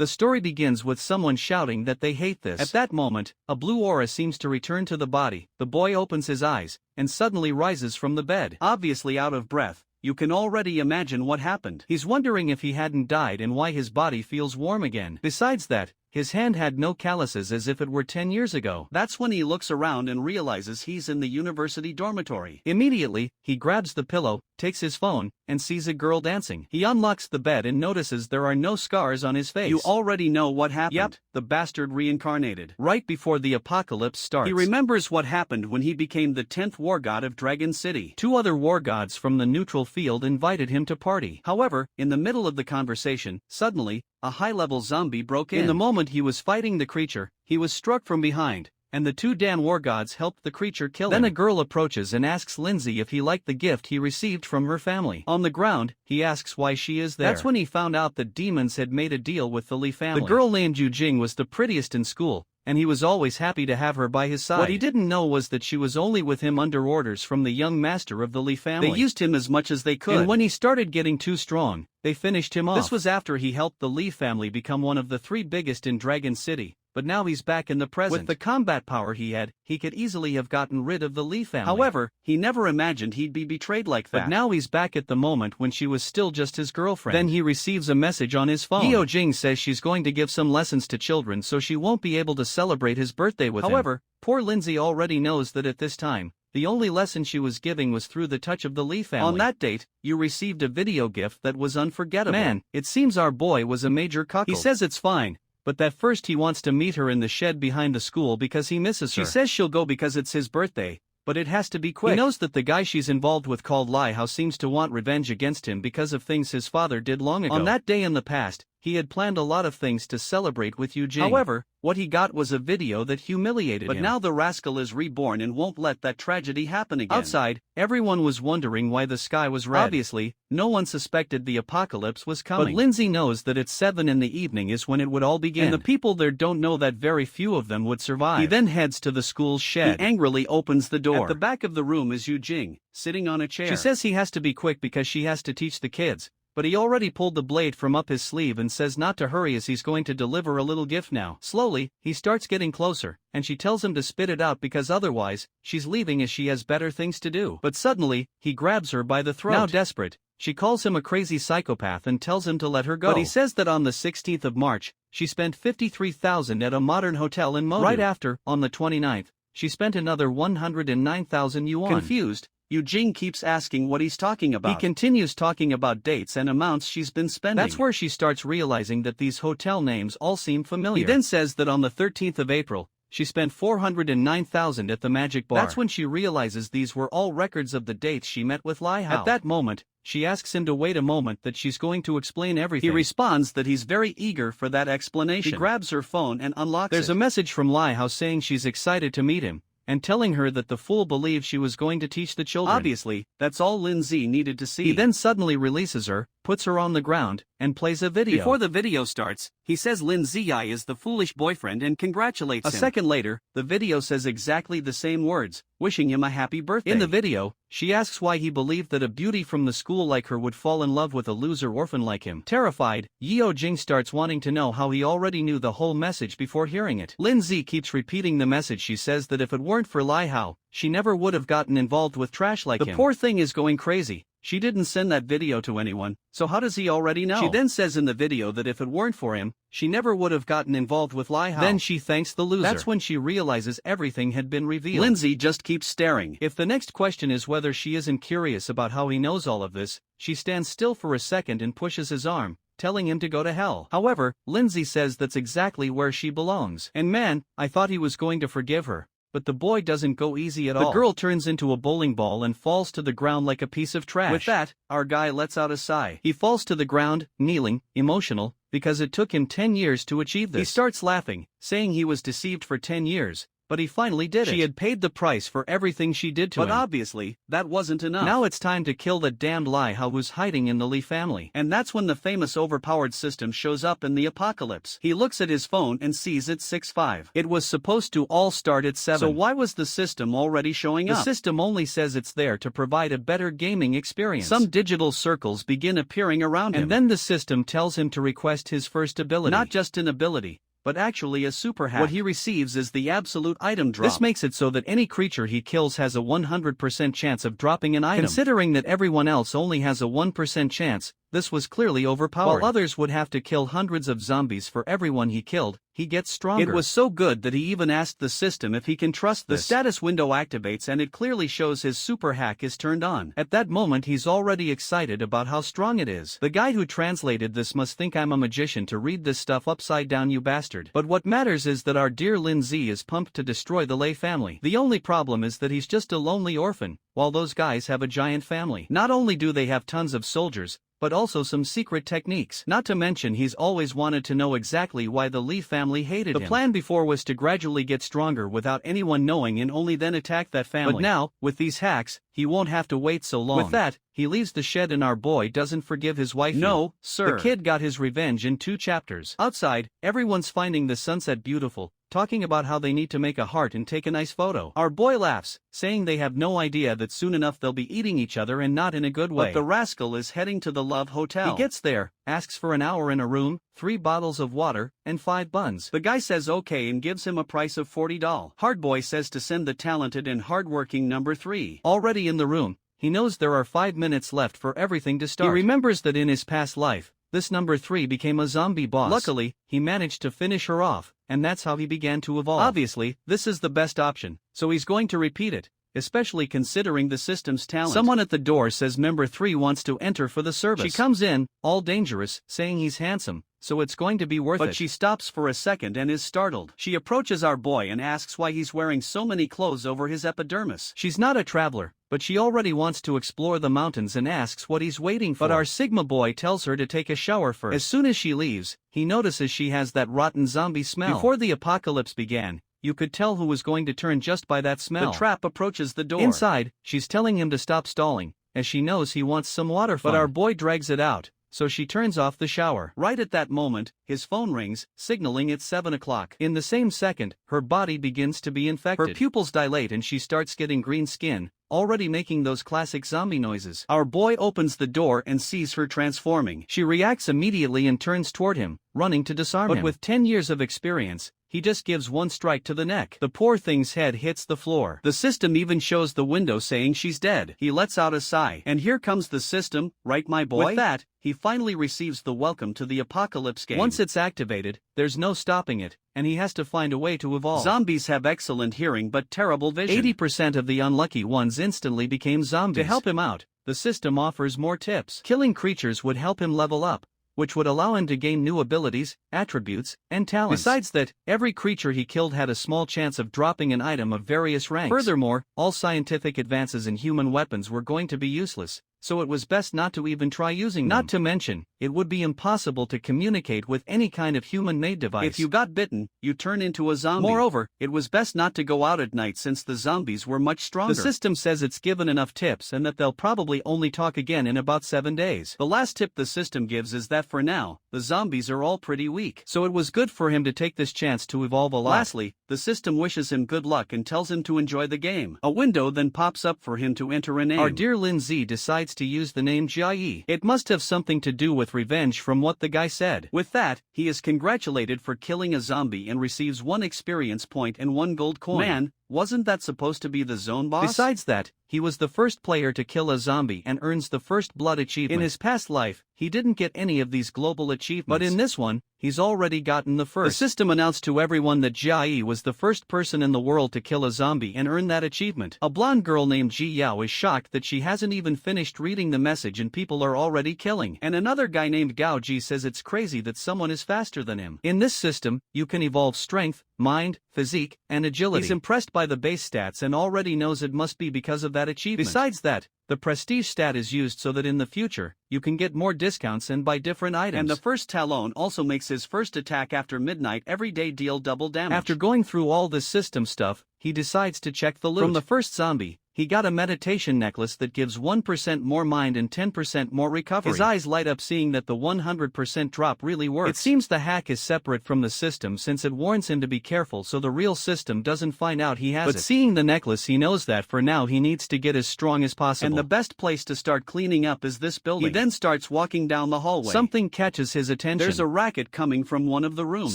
The story begins with someone shouting that they hate this. At that moment, a blue aura seems to return to the body. The boy opens his eyes, and suddenly rises from the bed. Obviously out of breath, you can already imagine what happened. He's wondering if he hadn't died and why his body feels warm again. Besides that, his hand had no calluses as if it were 10 years ago. That's when he looks around and realizes he's in the university dormitory. Immediately, he grabs the pillow, takes his phone, and sees a girl dancing. He unlocks the bed and notices there are no scars on his face. You already know what happened. Yep, the bastard reincarnated. Right before the apocalypse starts. He remembers what happened when he became the 10th war god of Dragon City. 2 other war gods from the neutral field invited him to party. However, in the middle of the conversation, suddenly, a high-level zombie broke in. In the moment he was fighting the creature, he was struck from behind, and the 2 Dan war gods helped the creature kill him. Then a girl approaches and asks Lindsay if he liked the gift he received from her family. On the ground, he asks why she is there. That's when he found out that demons had made a deal with the Lee family. The girl named Yu Jing was the prettiest in school, and he was always happy to have her by his side. What he didn't know was that she was only with him under orders from the young master of the Lee family. They used him as much as they could, and when he started getting too strong, they finished him off. This was after he helped the Lee family become one of the 3 biggest in Dragon City, but now he's back in the present. With the combat power he had, he could easily have gotten rid of the Lee family. However, he never imagined he'd be betrayed like that. But now he's back at the moment when she was still just his girlfriend. Then he receives a message on his phone. Yeo Jing says she's going to give some lessons to children so she won't be able to celebrate his birthday with him. However, poor Lindsay already knows that at this time, the only lesson she was giving was through the touch of the Lee family. On that date, you received a video gift that was unforgettable. Man, it seems our boy was a major cuckold. He says it's fine, but that first he wants to meet her in the shed behind the school because he misses her. She says she'll go because it's his birthday, but it has to be quick. He knows that the guy she's involved with called Lai Hao seems to want revenge against him because of things his father did long ago. On that day in the past, he had planned a lot of things to celebrate with Yu Jing. However, what he got was a video that humiliated him. But now the rascal is reborn and won't let that tragedy happen again. Outside, everyone was wondering why the sky was red. Obviously, no one suspected the apocalypse was coming. But Lindsay knows that at 7 in the evening is when it would all begin. And the people there don't know that very few of them would survive. He then heads to the school's shed. He angrily opens the door. At the back of the room is Yu Jing, sitting on a chair. She says he has to be quick because she has to teach the kids, but he already pulled the blade from up his sleeve and says not to hurry as he's going to deliver a little gift now. Slowly, he starts getting closer, and she tells him to spit it out because otherwise, she's leaving as she has better things to do. But suddenly, he grabs her by the throat. Now desperate, she calls him a crazy psychopath and tells him to let her go. But he says that on the 16th of March, she spent 53,000 at a modern hotel in Modu. Right after, on the 29th, she spent another 109,000 yuan. Confused, Yu Jing keeps asking what he's talking about. He continues talking about dates and amounts she's been spending. That's where she starts realizing that these hotel names all seem familiar. He then says that on the 13th of April, she spent 409,000 at the Magic Bar. That's when she realizes these were all records of the dates she met with Lai Hao. At that moment, she asks him to wait a moment that she's going to explain everything. He responds that he's very eager for that explanation. He grabs her phone and unlocks it. There's a message from Lai Hao saying she's excited to meet him, and telling her that the fool believed she was going to teach the children. Obviously, that's all Lindsay needed to see. He then suddenly releases her, puts her on the ground, and plays a video. Before the video starts, he says Lin Ziyi is the foolish boyfriend and congratulates him. A second later, the video says exactly the same words, wishing him a happy birthday. In the video, she asks why he believed that a beauty from the school like her would fall in love with a loser orphan like him. Terrified, Yeo Jing starts wanting to know how he already knew the whole message before hearing it. Lin Zi keeps repeating the message. She says that if it weren't for Lai Hao, she never would have gotten involved with trash like him. The poor thing is going crazy. She didn't send that video to anyone, so how does he already know? She then says in the video that if it weren't for him, she never would have gotten involved with Lai Hao. Then she thanks the loser. That's when she realizes everything had been revealed. Lindsay just keeps staring. If the next question is whether she isn't curious about how he knows all of this, she stands still for a second and pushes his arm, telling him to go to hell. However, Lindsay says that's exactly where she belongs. And man, I thought he was going to forgive her. But the boy doesn't go easy at all. The girl turns into a bowling ball and falls to the ground like a piece of trash. With that, our guy lets out a sigh. He falls to the ground, kneeling, emotional, because it took him 10 years to achieve this. He starts laughing, saying he was deceived for 10 years, but he finally did it. She had paid the price for everything she did to him. But obviously, that wasn't enough. Now it's time to kill the damned Lie How who's hiding in the Lee family. And that's when the famous overpowered system shows up in the apocalypse. He looks at his phone and sees it's 6:05. It was supposed to all start at 7. So why was the system already showing up? The system only says it's there to provide a better gaming experience. Some digital circles begin appearing around him. And then the system tells him to request his first ability. Not just an ability, but actually a super hack. What he receives is the absolute item drop. This makes it so that any creature he kills has a 100% chance of dropping an item. Considering that everyone else only has a 1% chance, this was clearly overpowered. While others would have to kill hundreds of zombies for everyone he killed, he gets stronger. It was so good that he even asked the system if he can trust this. The status window activates and it clearly shows his super hack is turned on. At that moment he's already excited about how strong it is. The guy who translated this must think I'm a magician to read this stuff upside down, you bastard. But what matters is that our dear Lin Z is pumped to destroy the Lei family. The only problem is that he's just a lonely orphan, while those guys have a giant family. Not only do they have tons of soldiers, but also some secret techniques. Not to mention he's always wanted to know exactly why the Lee family hated him. The plan before was to gradually get stronger without anyone knowing and only then attack that family. But now, with these hacks, he won't have to wait so long. With that, he leaves the shed and our boy doesn't forgive his wife. No, sir. The kid got his revenge in 2 chapters. Outside, everyone's finding the sunset beautiful, talking about how they need to make a heart and take a nice photo. Our boy laughs, saying they have no idea that soon enough they'll be eating each other and not in a good way. But the rascal is heading to the Love Hotel. He gets there, asks for an hour in a room, 3 bottles of water, and 5 buns. The guy says okay and gives him a price of $40. Hardboy says to send the talented and hardworking number 3. Already in the room, he knows there are 5 minutes left for everything to start. He remembers that in his past life, this number 3 became a zombie boss. Luckily, he managed to finish her off, and that's how he began to evolve. Obviously, this is the best option, so he's going to repeat it, especially considering the system's talent. Someone at the door says member 3 wants to enter for the service. She comes in, all dangerous, saying he's handsome, so it's going to be worth it. But she stops for a second and is startled. She approaches our boy and asks why he's wearing so many clothes over his epidermis. She's not a traveler, but she already wants to explore the mountains and asks what he's waiting for. But our Sigma boy tells her to take a shower first. As soon as she leaves, he notices she has that rotten zombie smell. Before the apocalypse began, you could tell who was going to turn just by that smell. The trap approaches the door. Inside, she's telling him to stop stalling, as she knows he wants some water fun. But our boy drags it out, so she turns off the shower. Right at that moment, his phone rings, signaling it's 7 o'clock. In the same second, her body begins to be infected. Her pupils dilate and she starts getting green skin, already making those classic zombie noises. Our boy opens the door and sees her transforming. She reacts immediately and turns toward him, running to disarm him. But with 10 years of experience, he just gives 1 strike to the neck. The poor thing's head hits the floor. The system even shows the window saying she's dead. He lets out a sigh. And here comes the system, right my boy? With that, he finally receives the welcome to the apocalypse game. Once it's activated, there's no stopping it, and he has to find a way to evolve. Zombies have excellent hearing but terrible vision. 80% of the unlucky ones instantly became zombies. To help him out, the system offers more tips. Killing creatures would help him level up, which would allow him to gain new abilities, attributes, and talents. Besides that, every creature he killed had a small chance of dropping an item of various ranks. Furthermore, all scientific advances in human weapons were going to be useless, so it was best not to even try using them. Not to mention, it would be impossible to communicate with any kind of human-made device. If you got bitten, you turn into a zombie. Moreover, it was best not to go out at night since the zombies were much stronger. The system says it's given enough tips and that they'll probably only talk again in about 7 days. The last tip the system gives is that for now, the zombies are all pretty weak. So it was good for him to take this chance to evolve a lot. Lastly, the system wishes him good luck and tells him to enjoy the game. A window then pops up for him to enter a name. Our dear Lin Z decides to use the name Jia. It must have something to do with revenge from what the guy said. With that, he is congratulated for killing a zombie and receives 1 experience point and 1 gold coin. Man, wasn't that supposed to be the zone boss? Besides that, he was the first player to kill a zombie and earns the first blood achievement. In his past life, he didn't get any of these global achievements. But in this one, he's already gotten the first. The system announced to everyone that Jia was the first person in the world to kill a zombie and earn that achievement. A blonde girl named Ji Yao is shocked that she hasn't even finished reading the message and people are already killing. And another guy named Gao Ji says it's crazy that someone is faster than him. In this system, you can evolve strength, mind, physique, and agility. He's impressed by the base stats and already knows it must be because of that that achievement. Besides that, the prestige stat is used so that in the future, you can get more discounts and buy different items. And the first Talon also makes his first attack after midnight every day deal double damage. After going through all this system stuff, he decides to check the loot. From the first zombie, he got a meditation necklace that gives 1% more mind and 10% more recovery. His eyes light up seeing that the 100% drop really works. It seems the hack is separate from the system since it warns him to be careful so the real system doesn't find out he has it. But seeing the necklace he knows that for now he needs to get as strong as possible. And the best place to start cleaning up is this building. He then starts walking down the hallway. Something catches his attention. There's a racket coming from one of the rooms.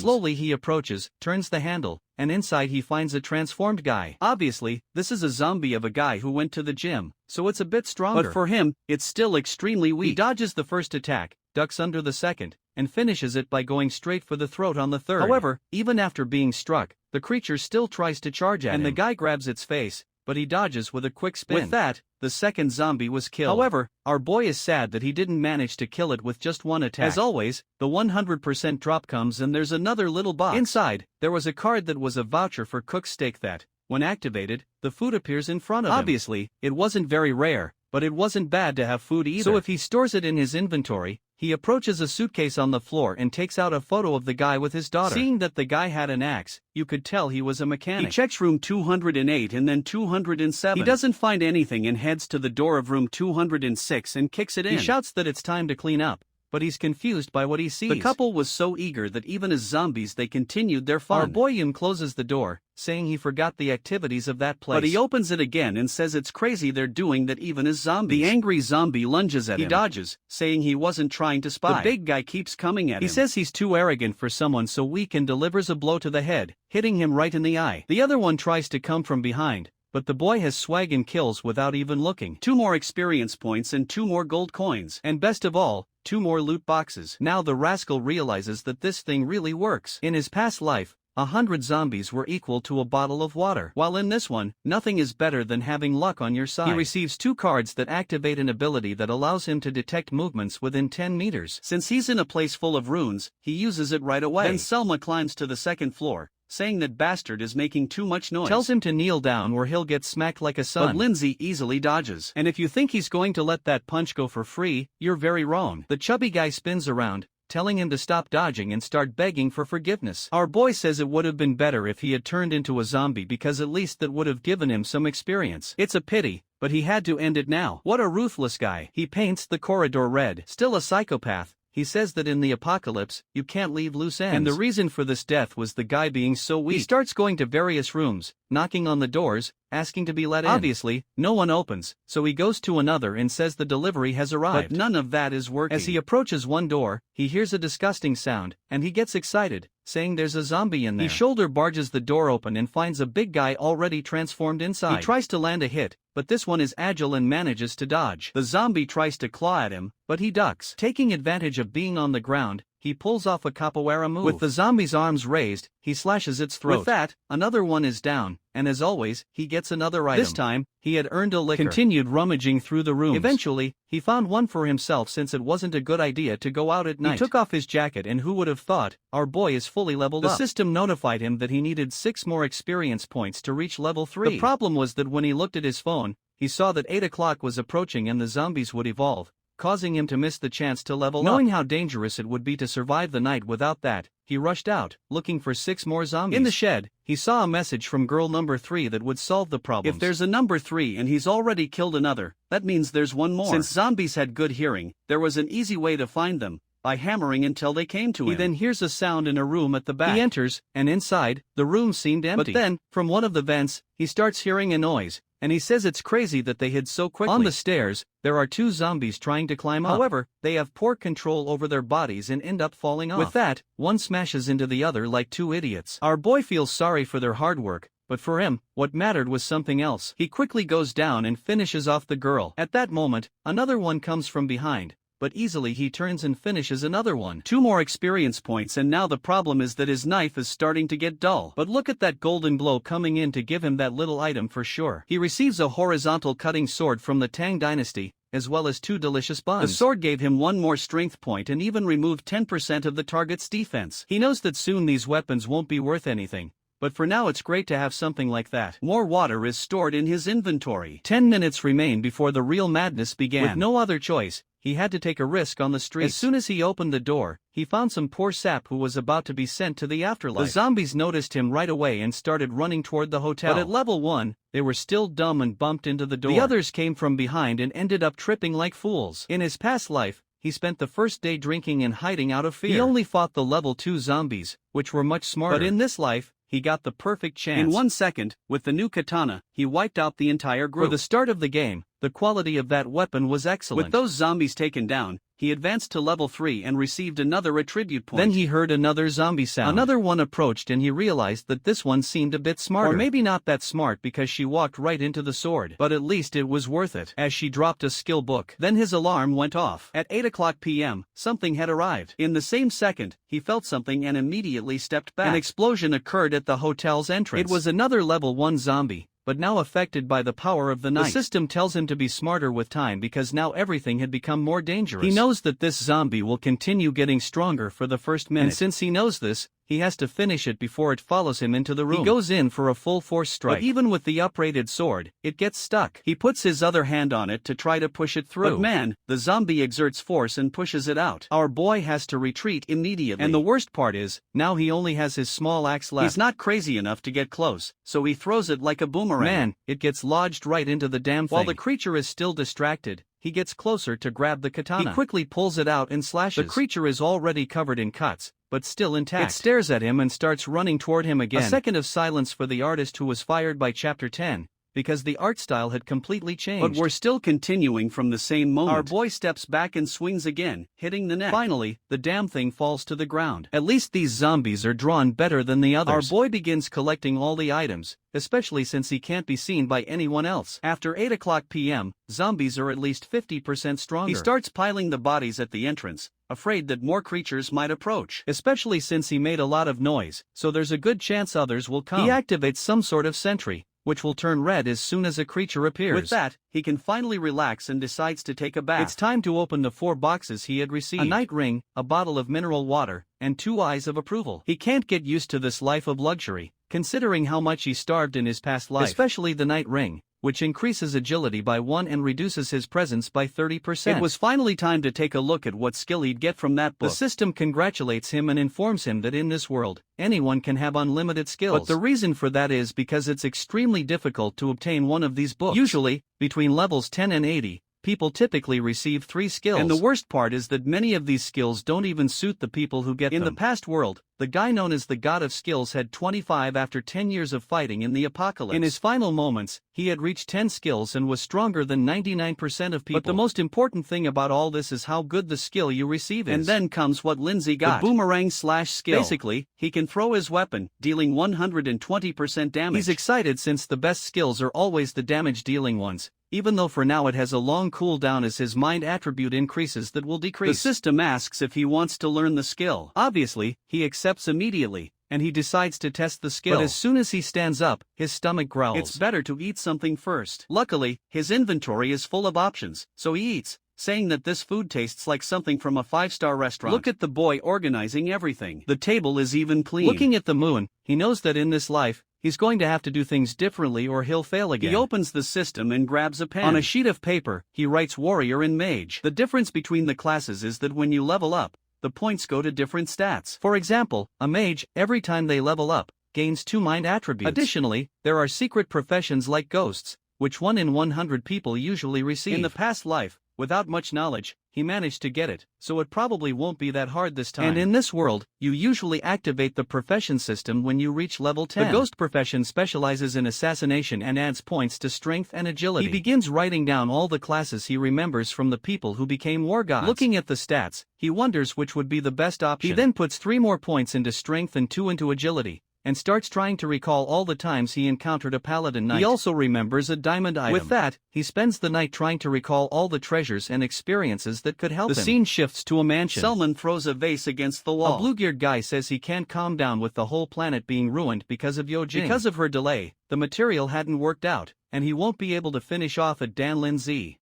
Slowly he approaches, turns the handle, and inside he finds a transformed guy. Obviously, this is a zombie of a guy who went to the gym, so it's a bit stronger. But for him, it's still extremely weak. He dodges the first attack, ducks under the second, and finishes it by going straight for the throat on the third. However, even after being struck, the creature still tries to charge at him. And the guy grabs its face, but he dodges with a quick spin. With that, the second zombie was killed. However, our boy is sad that he didn't manage to kill it with just one attack. As always, the 100% drop comes and there's another little box. Inside, there was a card that was a voucher for cooked steak that, when activated, the food appears in front of him. Obviously, it wasn't very rare, but it wasn't bad to have food either. So if he stores it in his inventory, he approaches a suitcase on the floor and takes out a photo of the guy with his daughter. Seeing that the guy had an axe, you could tell he was a mechanic. He checks room 208 and then 207. He doesn't find anything and heads to the door of room 206 and kicks it in. He shouts that it's time to clean up, but he's confused by what he sees. The couple was so eager that even as zombies they continued their fun. Our boy Yum closes the door, saying he forgot the activities of that place. But he opens it again and says it's crazy they're doing that even as zombies. The angry zombie lunges at him. He dodges, saying he wasn't trying to spy. The big guy keeps coming at him. He says he's too arrogant for someone so weak and delivers a blow to the head, hitting him right in the eye. The other one tries to come from behind, but the boy has swag and kills without even looking. 2 more experience points and 2 more gold coins. And best of all, 2 more loot boxes. Now the rascal realizes that this thing really works. In his past life, 100 zombies were equal to a bottle of water. While in this one, nothing is better than having luck on your side. He receives 2 cards that activate an ability that allows him to detect movements within 10 meters. Since he's in a place full of runes, he uses it right away. Then Selma climbs to the 2nd floor, saying that Bastard is making too much noise. Tells him to kneel down or he'll get smacked like a son. But Lindsay easily dodges. And if you think he's going to let that punch go for free, you're very wrong. The chubby guy spins around, telling him to stop dodging and start begging for forgiveness. Our boy says it would have been better if he had turned into a zombie because at least that would have given him some experience. It's a pity, but he had to end it now. What a ruthless guy. He paints the corridor red. Still a psychopath. He says that in the apocalypse, you can't leave loose ends. And the reason for this death was the guy being so weak. He starts going to various rooms, knocking on the doors, asking to be let in. Obviously, no one opens, so he goes to another and says the delivery has arrived. But none of that is working. As he approaches one door, he hears a disgusting sound, and he gets excited, saying there's a zombie in there. He shoulder barges the door open and finds a big guy already transformed inside. He tries to land a hit, but this one is agile and manages to dodge. The zombie tries to claw at him, but he ducks. Taking advantage of being on the ground, he pulls off a capoeira move. With the zombie's arms raised, he slashes its throat. With that, another one is down, and as always, he gets another item. This time, he had earned a liquor. Continued rummaging through the rooms. Eventually, he found one for himself since it wasn't a good idea to go out at night. He took off his jacket and who would have thought, our boy is fully leveled up. The system notified him that he needed 6 more experience points to reach level 3. The problem was that when he looked at his phone, he saw that 8 o'clock was approaching and the zombies would evolve, causing him to miss the chance to level up. Knowing how dangerous it would be to survive the night without that, he rushed out, looking for 6 more zombies. In the shed, he saw a message from girl number 3 that would solve the problem. If there's a number 3 and he's already killed another, that means there's one more. Since zombies had good hearing, there was an easy way to find them, by hammering until they came to him. He then hears a sound in a room at the back. He enters, and inside, the room seemed empty. But then, from one of the vents, he starts hearing a noise, and he says it's crazy that they hid so quickly. On the stairs, there are 2 zombies trying to climb up. However, they have poor control over their bodies and end up falling off. With that, one smashes into the other like 2 idiots. Our boy feels sorry for their hard work, but for him, what mattered was something else. He quickly goes down and finishes off the girl. At that moment, another one comes from behind, but easily he turns and finishes another one. 2 more experience points and now the problem is that his knife is starting to get dull. But look at that golden blow coming in to give him that little item for sure. He receives a horizontal cutting sword from the Tang dynasty, as well as 2 delicious buns. The sword gave him 1 more strength point and even removed 10% of the target's defense. He knows that soon these weapons won't be worth anything, but for now it's great to have something like that. More water is stored in his inventory. 10 minutes remain before the real madness began. With no other choice, he had to take a risk on the street. As soon as he opened the door, he found some poor sap who was about to be sent to the afterlife. The zombies noticed him right away and started running toward the hotel. But at level 1, they were still dumb and bumped into the door. The others came from behind and ended up tripping like fools. In his past life, he spent the first day drinking and hiding out of fear. He only fought the level 2 zombies, which were much smarter. But in this life, he got the perfect chance. In 1 second, with the new katana, he wiped out the entire group. For the start of the game, the quality of that weapon was excellent. With those zombies taken down, he advanced to level 3 and received another attribute point. Then he heard another zombie sound. Another one approached and he realized that this one seemed a bit smarter. Or maybe not that smart because she walked right into the sword. But at least it was worth it, as she dropped a skill book. Then his alarm went off. At 8 o'clock p.m., something had arrived. In the same second, he felt something and immediately stepped back. An explosion occurred at the hotel's entrance. It was another level 1 zombie, but now affected by the power of the night. The system tells him to be smarter with time because now everything had become more dangerous. He knows that this zombie will continue getting stronger for the first minute. And since he knows this, he has to finish it before it follows him into the room. He goes in for a full force strike. But even with the uprated sword, it gets stuck. He puts his other hand on it to try to push it through. But man, the zombie exerts force and pushes it out. Our boy has to retreat immediately. And the worst part is, now he only has his small axe left. He's not crazy enough to get close, so he throws it like a boomerang. Man, it gets lodged right into the damn thing. While the creature is still distracted, he gets closer to grab the katana. He quickly pulls it out and slashes. The creature is already covered in cuts, but still intact. It stares at him and starts running toward him again. A second of silence for the artist who was fired by Chapter 10, because the art style had completely changed. But we're still continuing from the same moment. Our boy steps back and swings again, hitting the neck. Finally, the damn thing falls to the ground. At least these zombies are drawn better than the others. Our boy begins collecting all the items, especially since he can't be seen by anyone else. After 8 o'clock p.m., zombies are at least 50% stronger. He starts piling the bodies at the entrance, afraid that more creatures might approach. Especially since he made a lot of noise, so there's a good chance others will come. He activates some sort of sentry, which will turn red as soon as a creature appears. With that, he can finally relax and decides to take a bath. It's time to open the 4 boxes he had received. A night ring, a bottle of mineral water, and 2 eyes of approval. He can't get used to this life of luxury, considering how much he starved in his past life. Especially the night ring, which increases agility by 1 and reduces his presence by 30%. It was finally time to take a look at what skill he'd get from that book. The system congratulates him and informs him that in this world, anyone can have unlimited skills. But the reason for that is because it's extremely difficult to obtain one of these books. Usually, between levels 10 and 80, people typically receive 3 skills. And the worst part is that many of these skills don't even suit the people who get them. In the past world, the guy known as the God of Skills had 25 after 10 years of fighting in the apocalypse. In his final moments, he had reached 10 skills and was stronger than 99% of people. But the most important thing about all this is how good the skill you receive is. And then comes what Lindsay got. The boomerang slash skill. Basically, he can throw his weapon, dealing 120% damage. He's excited since the best skills are always the damage-dealing ones, even though for now it has a long cooldown as his mind attribute increases that will decrease. The system asks if he wants to learn the skill. Obviously, he accepts immediately, and he decides to test the skill. But as soon as he stands up, his stomach growls. It's better to eat something first. Luckily, his inventory is full of options, so he eats, saying that this food tastes like something from a 5-star restaurant. Look at the boy organizing everything. The table is even clean. Looking at the moon, he knows that in this life, he's going to have to do things differently or he'll fail again. He opens the system and grabs a pen. On a sheet of paper, he writes warrior and mage. The difference between the classes is that when you level up, the points go to different stats. For example, a mage, every time they level up, gains 2 mind attributes. Additionally, there are secret professions like ghosts, which 1 in 100 people usually receive. In the past life, without much knowledge, he managed to get it, so it probably won't be that hard this time. And in this world, you usually activate the profession system when you reach level 10. The ghost profession specializes in assassination and adds points to strength and agility. He begins writing down all the classes he remembers from the people who became war gods. Looking at the stats, he wonders which would be the best option. He then puts 3 more points into strength and 2 into agility, and starts trying to recall all the times he encountered a paladin knight. He also remembers a diamond item. With that, he spends the night trying to recall all the treasures and experiences that could help him. The scene shifts to a mansion. Selman throws a vase against the wall. A blue-geared guy says he can't calm down with the whole planet being ruined because of Yojing. Because of her delay, the material hadn't worked out, and he won't be able to finish off at Dan Lin Z.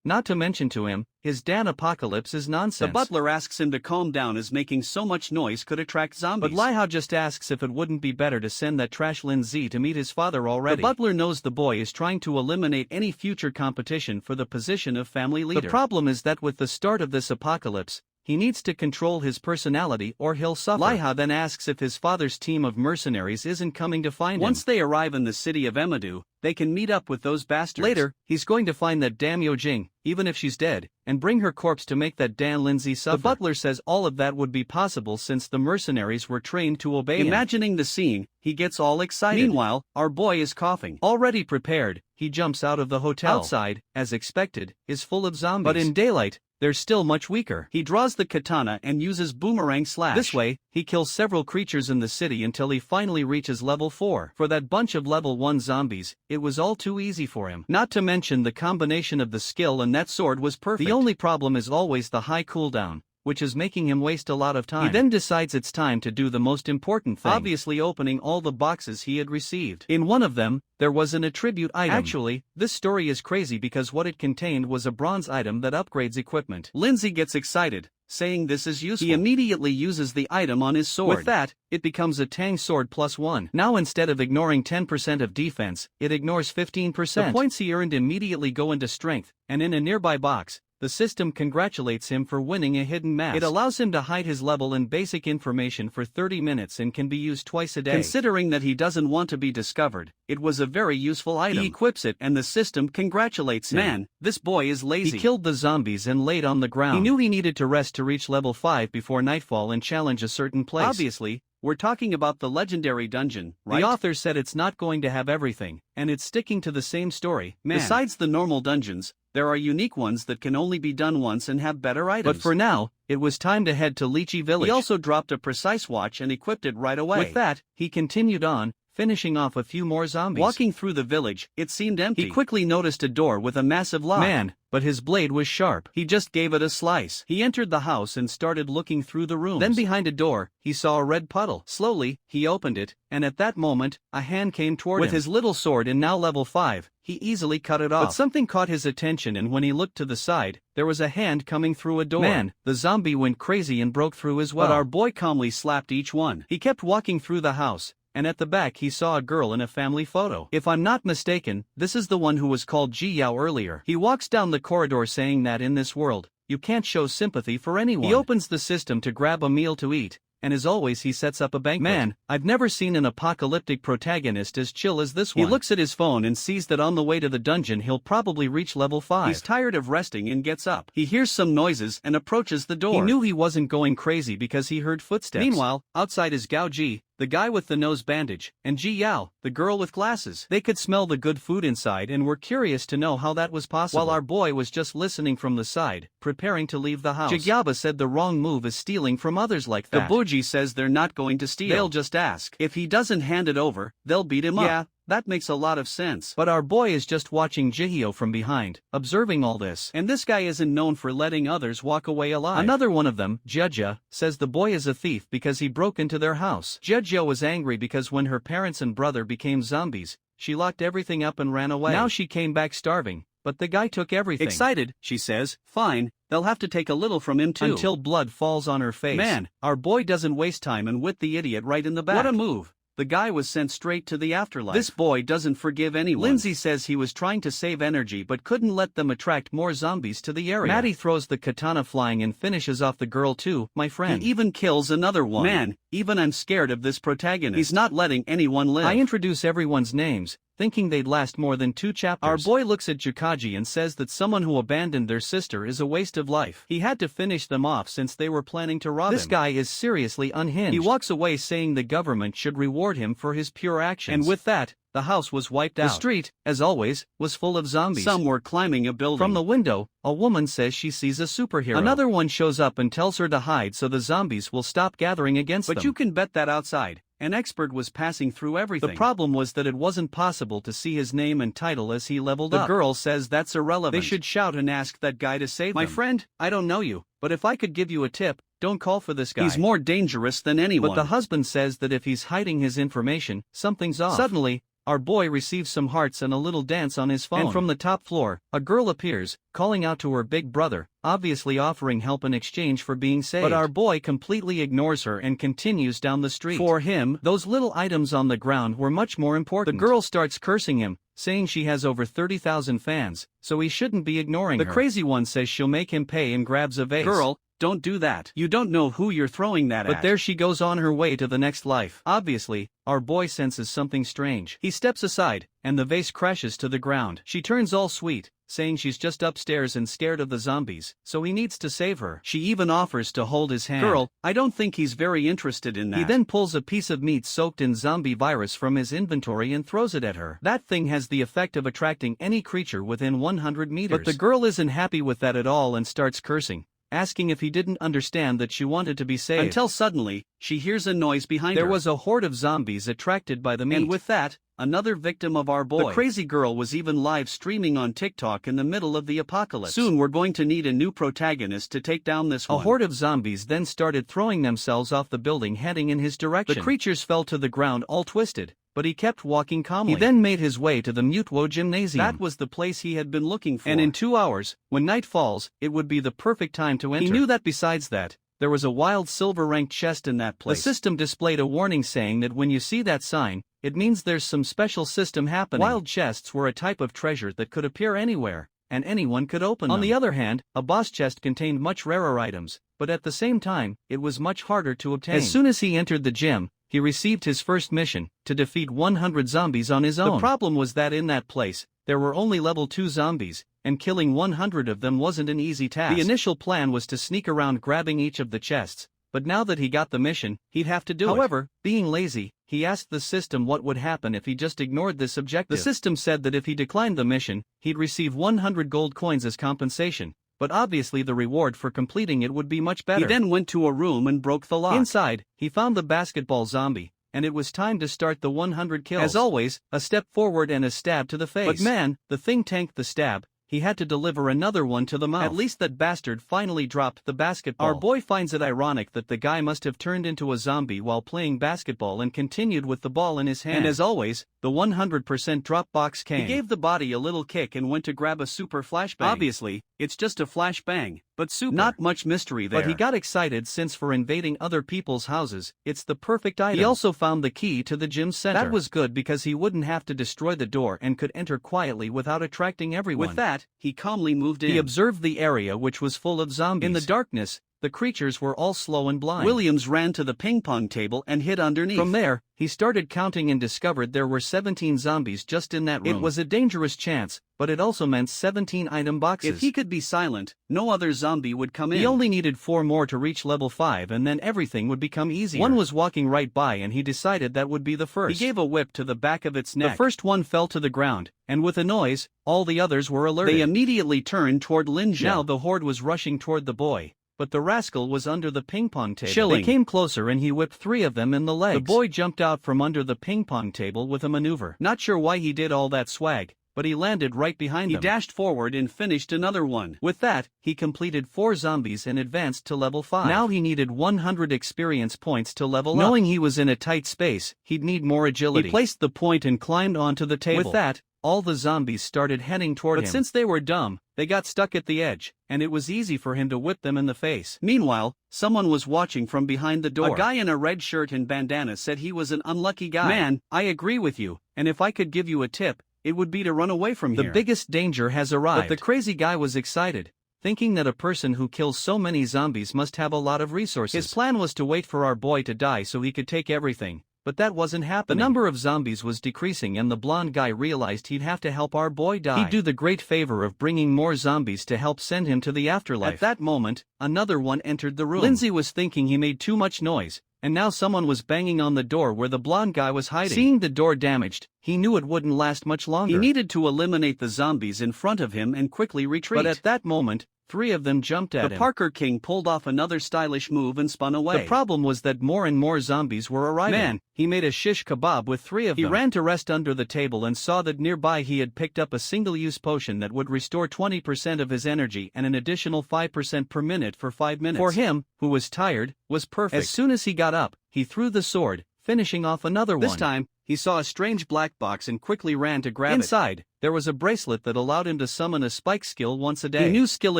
Not to mention to him, his Dan apocalypse is nonsense. The butler asks him to calm down as making so much noise could attract zombies. But Laiha just asks if it wouldn't be better to send that trash Lin Z to meet his father already. The butler knows the boy is trying to eliminate any future competition for the position of family leader. The problem is that with the start of this apocalypse, he needs to control his personality or he'll suffer. Laiha then asks if his father's team of mercenaries isn't coming to find him. Once they arrive in the city of Emadu, they can meet up with those bastards. Later, he's going to find that damn Yojing, even if she's dead, and bring her corpse to make that Dan Lindsay suffer. The butler says all of that would be possible since the mercenaries were trained to obey him. Imagining the scene, he gets all excited. Meanwhile, our boy is coughing. Already prepared, he jumps out of the hotel. Outside, as expected, is full of zombies. But in daylight, they're still much weaker. He draws the katana and uses boomerang slash. This way, he kills several creatures in the city until he finally reaches level 4. For that bunch of level 1 zombies, it was all too easy for him. Not to mention the combination of the skill and that sword was perfect. The only problem is always the high cooldown, which is making him waste a lot of time. He then decides it's time to do the most important thing, obviously opening all the boxes he had received. In one of them, there was an attribute item. Actually, this story is crazy because what it contained was a bronze item that upgrades equipment. Lindsay gets excited, saying this is useful. He immediately uses the item on his sword. With that, it becomes a Tang sword +1. Now instead of ignoring 10% of defense, it ignores 15%. The points he earned immediately go into strength, and in a nearby box, the system congratulates him for winning a hidden mask. It allows him to hide his level and basic information for 30 minutes and can be used twice a day. Considering that he doesn't want to be discovered, it was a very useful item. He equips it and the system congratulates him. Man, this boy is lazy. He killed the zombies and laid on the ground. He knew he needed to rest to reach level 5 before nightfall and challenge a certain place. Obviously, we're talking about the legendary dungeon, right? The author said it's not going to have everything, and it's sticking to the same story. Man. Besides the normal dungeons, there are unique ones that can only be done once and have better items. But for now, it was time to head to Lychee Village. He also dropped a precise watch and equipped it right away. With that, he continued on, finishing off a few more zombies. Walking through the village, it seemed empty. He quickly noticed a door with a massive lock. Man, but his blade was sharp. He just gave it a slice. He entered the house and started looking through the rooms. Then behind a door, he saw a red puddle. Slowly, he opened it, and at that moment, a hand came toward him. With his little sword and now level 5, he easily cut it off. But something caught his attention, and when he looked to the side, there was a hand coming through a door. Man, the zombie went crazy and broke through as well. But our boy calmly slapped each one. He kept walking through the house, and at the back he saw a girl in a family photo. If I'm not mistaken, this is the one who was called Ji Yao earlier. He walks down the corridor saying that in this world, you can't show sympathy for anyone. He opens the system to grab a meal to eat, and as always he sets up a banquet. Man, I've never seen an apocalyptic protagonist as chill as this one. He looks at his phone and sees that on the way to the dungeon he'll probably reach level 5. He's tired of resting and gets up. He hears some noises and approaches the door. He knew he wasn't going crazy because he heard footsteps. Meanwhile, outside is Gao Ji, the guy with the nose bandage, and Ji Yao, the girl with glasses. They could smell the good food inside and were curious to know how that was possible. While our boy was just listening from the side, preparing to leave the house. Jigyaba said the wrong move is stealing from others like that. The Buji says they're not going to steal. They'll just ask. If he doesn't hand it over, they'll beat him up. Yeah, that makes a lot of sense. But our boy is just watching Jihyo from behind, observing all this. And this guy isn't known for letting others walk away alive. Another one of them, Jejia, says the boy is a thief because he broke into their house. Jejia was angry because when her parents and brother became zombies, she locked everything up and ran away. Now she came back starving, but the guy took everything. Excited, she says, fine, they'll have to take a little from him too. Until blood falls on her face. Man, our boy doesn't waste time and whipped the idiot right in the back. What a move. The guy was sent straight to the afterlife. This boy doesn't forgive anyone. Lindsay says he was trying to save energy but couldn't let them attract more zombies to the area. Maddie throws the katana flying and finishes off the girl too, my friend. He even kills another one. Man, even I'm scared of this protagonist. He's not letting anyone live. I introduce everyone's names, thinking they'd last more than 2 chapters. Our boy looks at Jukaji and says that someone who abandoned their sister is a waste of life. He had to finish them off since they were planning to rob him. This guy is seriously unhinged. He walks away saying the government should reward him for his pure actions. And with that, the house was wiped out. The street, as always, was full of zombies. Some were climbing a building. From the window, a woman says she sees a superhero. Another one shows up and tells her to hide so the zombies will stop gathering against them. But you can bet that outside, an expert was passing through everything. The problem was that it wasn't possible to see his name and title as he leveled up. The girl says that's irrelevant. They should shout and ask that guy to save them. My friend, I don't know you, but if I could give you a tip, don't call for this guy. He's more dangerous than anyone. But the husband says that if he's hiding his information, something's off. Suddenly, our boy receives some hearts and a little dance on his phone. And from the top floor, a girl appears, calling out to her big brother, obviously offering help in exchange for being saved. But our boy completely ignores her and continues down the street. For him, those little items on the ground were much more important. The girl starts cursing him, saying she has over 30,000 fans, so he shouldn't be ignoring her. The crazy one says she'll make him pay and grabs a vase. Girl, don't do that. You don't know who you're throwing that at. But there she goes on her way to the next life. Obviously, our boy senses something strange. He steps aside, and the vase crashes to the ground. She turns all sweet, saying she's just upstairs and scared of the zombies, so he needs to save her. She even offers to hold his hand. Girl, I don't think he's very interested in that. He then pulls a piece of meat soaked in zombie virus from his inventory and throws it at her. That thing has the effect of attracting any creature within 100 meters. But the girl isn't happy with that at all and starts cursing, asking if he didn't understand that she wanted to be saved. Until suddenly, she hears a noise behind her. There was a horde of zombies attracted by the meat. And with that, another victim of our boy. The crazy girl was even live streaming on TikTok in the middle of the apocalypse. Soon we're going to need a new protagonist to take down this one. A horde of zombies then started throwing themselves off the building heading in his direction. The creatures fell to the ground all twisted, but he kept walking calmly. He then made his way to the Manhwa gymnasium. That was the place he had been looking for. And in 2 hours, when night falls, it would be the perfect time to enter. He knew that besides that, there was a wild silver-ranked chest in that place. The system displayed a warning saying that when you see that sign, it means there's some special system happening. Wild chests were a type of treasure that could appear anywhere, and anyone could open them. On the other hand, a boss chest contained much rarer items, but at the same time, it was much harder to obtain. As soon as he entered the gym, he received his first mission, to defeat 100 zombies on his own. The problem was that in that place, there were only level 2 zombies, and killing 100 of them wasn't an easy task. The initial plan was to sneak around grabbing each of the chests, but now that he got the mission, he'd have to do it. However, being lazy, he asked the system what would happen if he just ignored this objective. The system said that if he declined the mission, he'd receive 100 gold coins as compensation, but obviously the reward for completing it would be much better. He then went to a room and broke the lock. Inside, he found the basketball zombie, and it was time to start the 100 kills. As always, a step forward and a stab to the face. But man, the thing tanked the stab. He had to deliver another one to the mouth. At least that bastard finally dropped the basketball. Our boy finds it ironic that the guy must have turned into a zombie while playing basketball and continued with the ball in his hand. And as always, the 100% drop box came. He gave the body a little kick and went to grab a super flashbang. Obviously, it's just a flashbang, but super. Not much mystery there. But he got excited since for invading other people's houses, it's the perfect item. He also found the key to the gym center. That was good because he wouldn't have to destroy the door and could enter quietly without attracting everyone. With that, he calmly moved in. He observed the area which was full of zombies. In the darkness, the creatures were all slow and blind. Williams ran to the ping pong table and hid underneath. From there, he started counting and discovered there were 17 zombies just in that room. It was a dangerous chance, but it also meant 17 item boxes. If he could be silent, no other zombie would come in. He only needed 4 more to reach level 5 and then everything would become easier. One was walking right by and he decided that would be the first. He gave a whip to the back of its neck. The first one fell to the ground, and with a noise, all the others were alerted. They immediately turned toward Linja. Now the horde was rushing toward the boy, but the rascal was under the ping pong table. Chilling. They came closer and he whipped 3 of them in the legs. The boy jumped out from under the ping pong table with a maneuver. Not sure why he did all that swag, but he landed right behind them. He dashed forward and finished another one. With that, he completed 4 zombies and advanced to level 5. Now he needed 100 experience points to level up. Knowing he was in a tight space, he'd need more agility. He placed the point and climbed onto the table. With that, all the zombies started heading toward him. But since they were dumb, they got stuck at the edge, and it was easy for him to whip them in the face. Meanwhile, someone was watching from behind the door. A guy in a red shirt and bandana said he was an unlucky guy. Man, I agree with you, and if I could give you a tip, it would be to run away from here. The biggest danger has arrived. But the crazy guy was excited, thinking that a person who kills so many zombies must have a lot of resources. His plan was to wait for our boy to die so he could take everything. But that wasn't happening. The number of zombies was decreasing and the blonde guy realized he'd have to help our boy die. He'd do the great favor of bringing more zombies to help send him to the afterlife. At that moment, another one entered the room. Lindsay was thinking he made too much noise, and now someone was banging on the door where the blonde guy was hiding. Seeing the door damaged, he knew it wouldn't last much longer. He needed to eliminate the zombies in front of him and quickly retreat. But at that moment, 3 of them jumped at him. The Parker King pulled off another stylish move and spun away. The problem was that more and more zombies were arriving. Man, he made a shish kebab with 3 of them. He ran to rest under the table and saw that nearby he had picked up a single-use potion that would restore 20% of his energy and an additional 5% per minute for 5 minutes. For him, who was tired, was perfect. As soon as he got up, he threw the sword, finishing off another one. This time, he saw a strange black box and quickly ran to grab it. Inside, there was a bracelet that allowed him to summon a spike skill once a day. He knew skill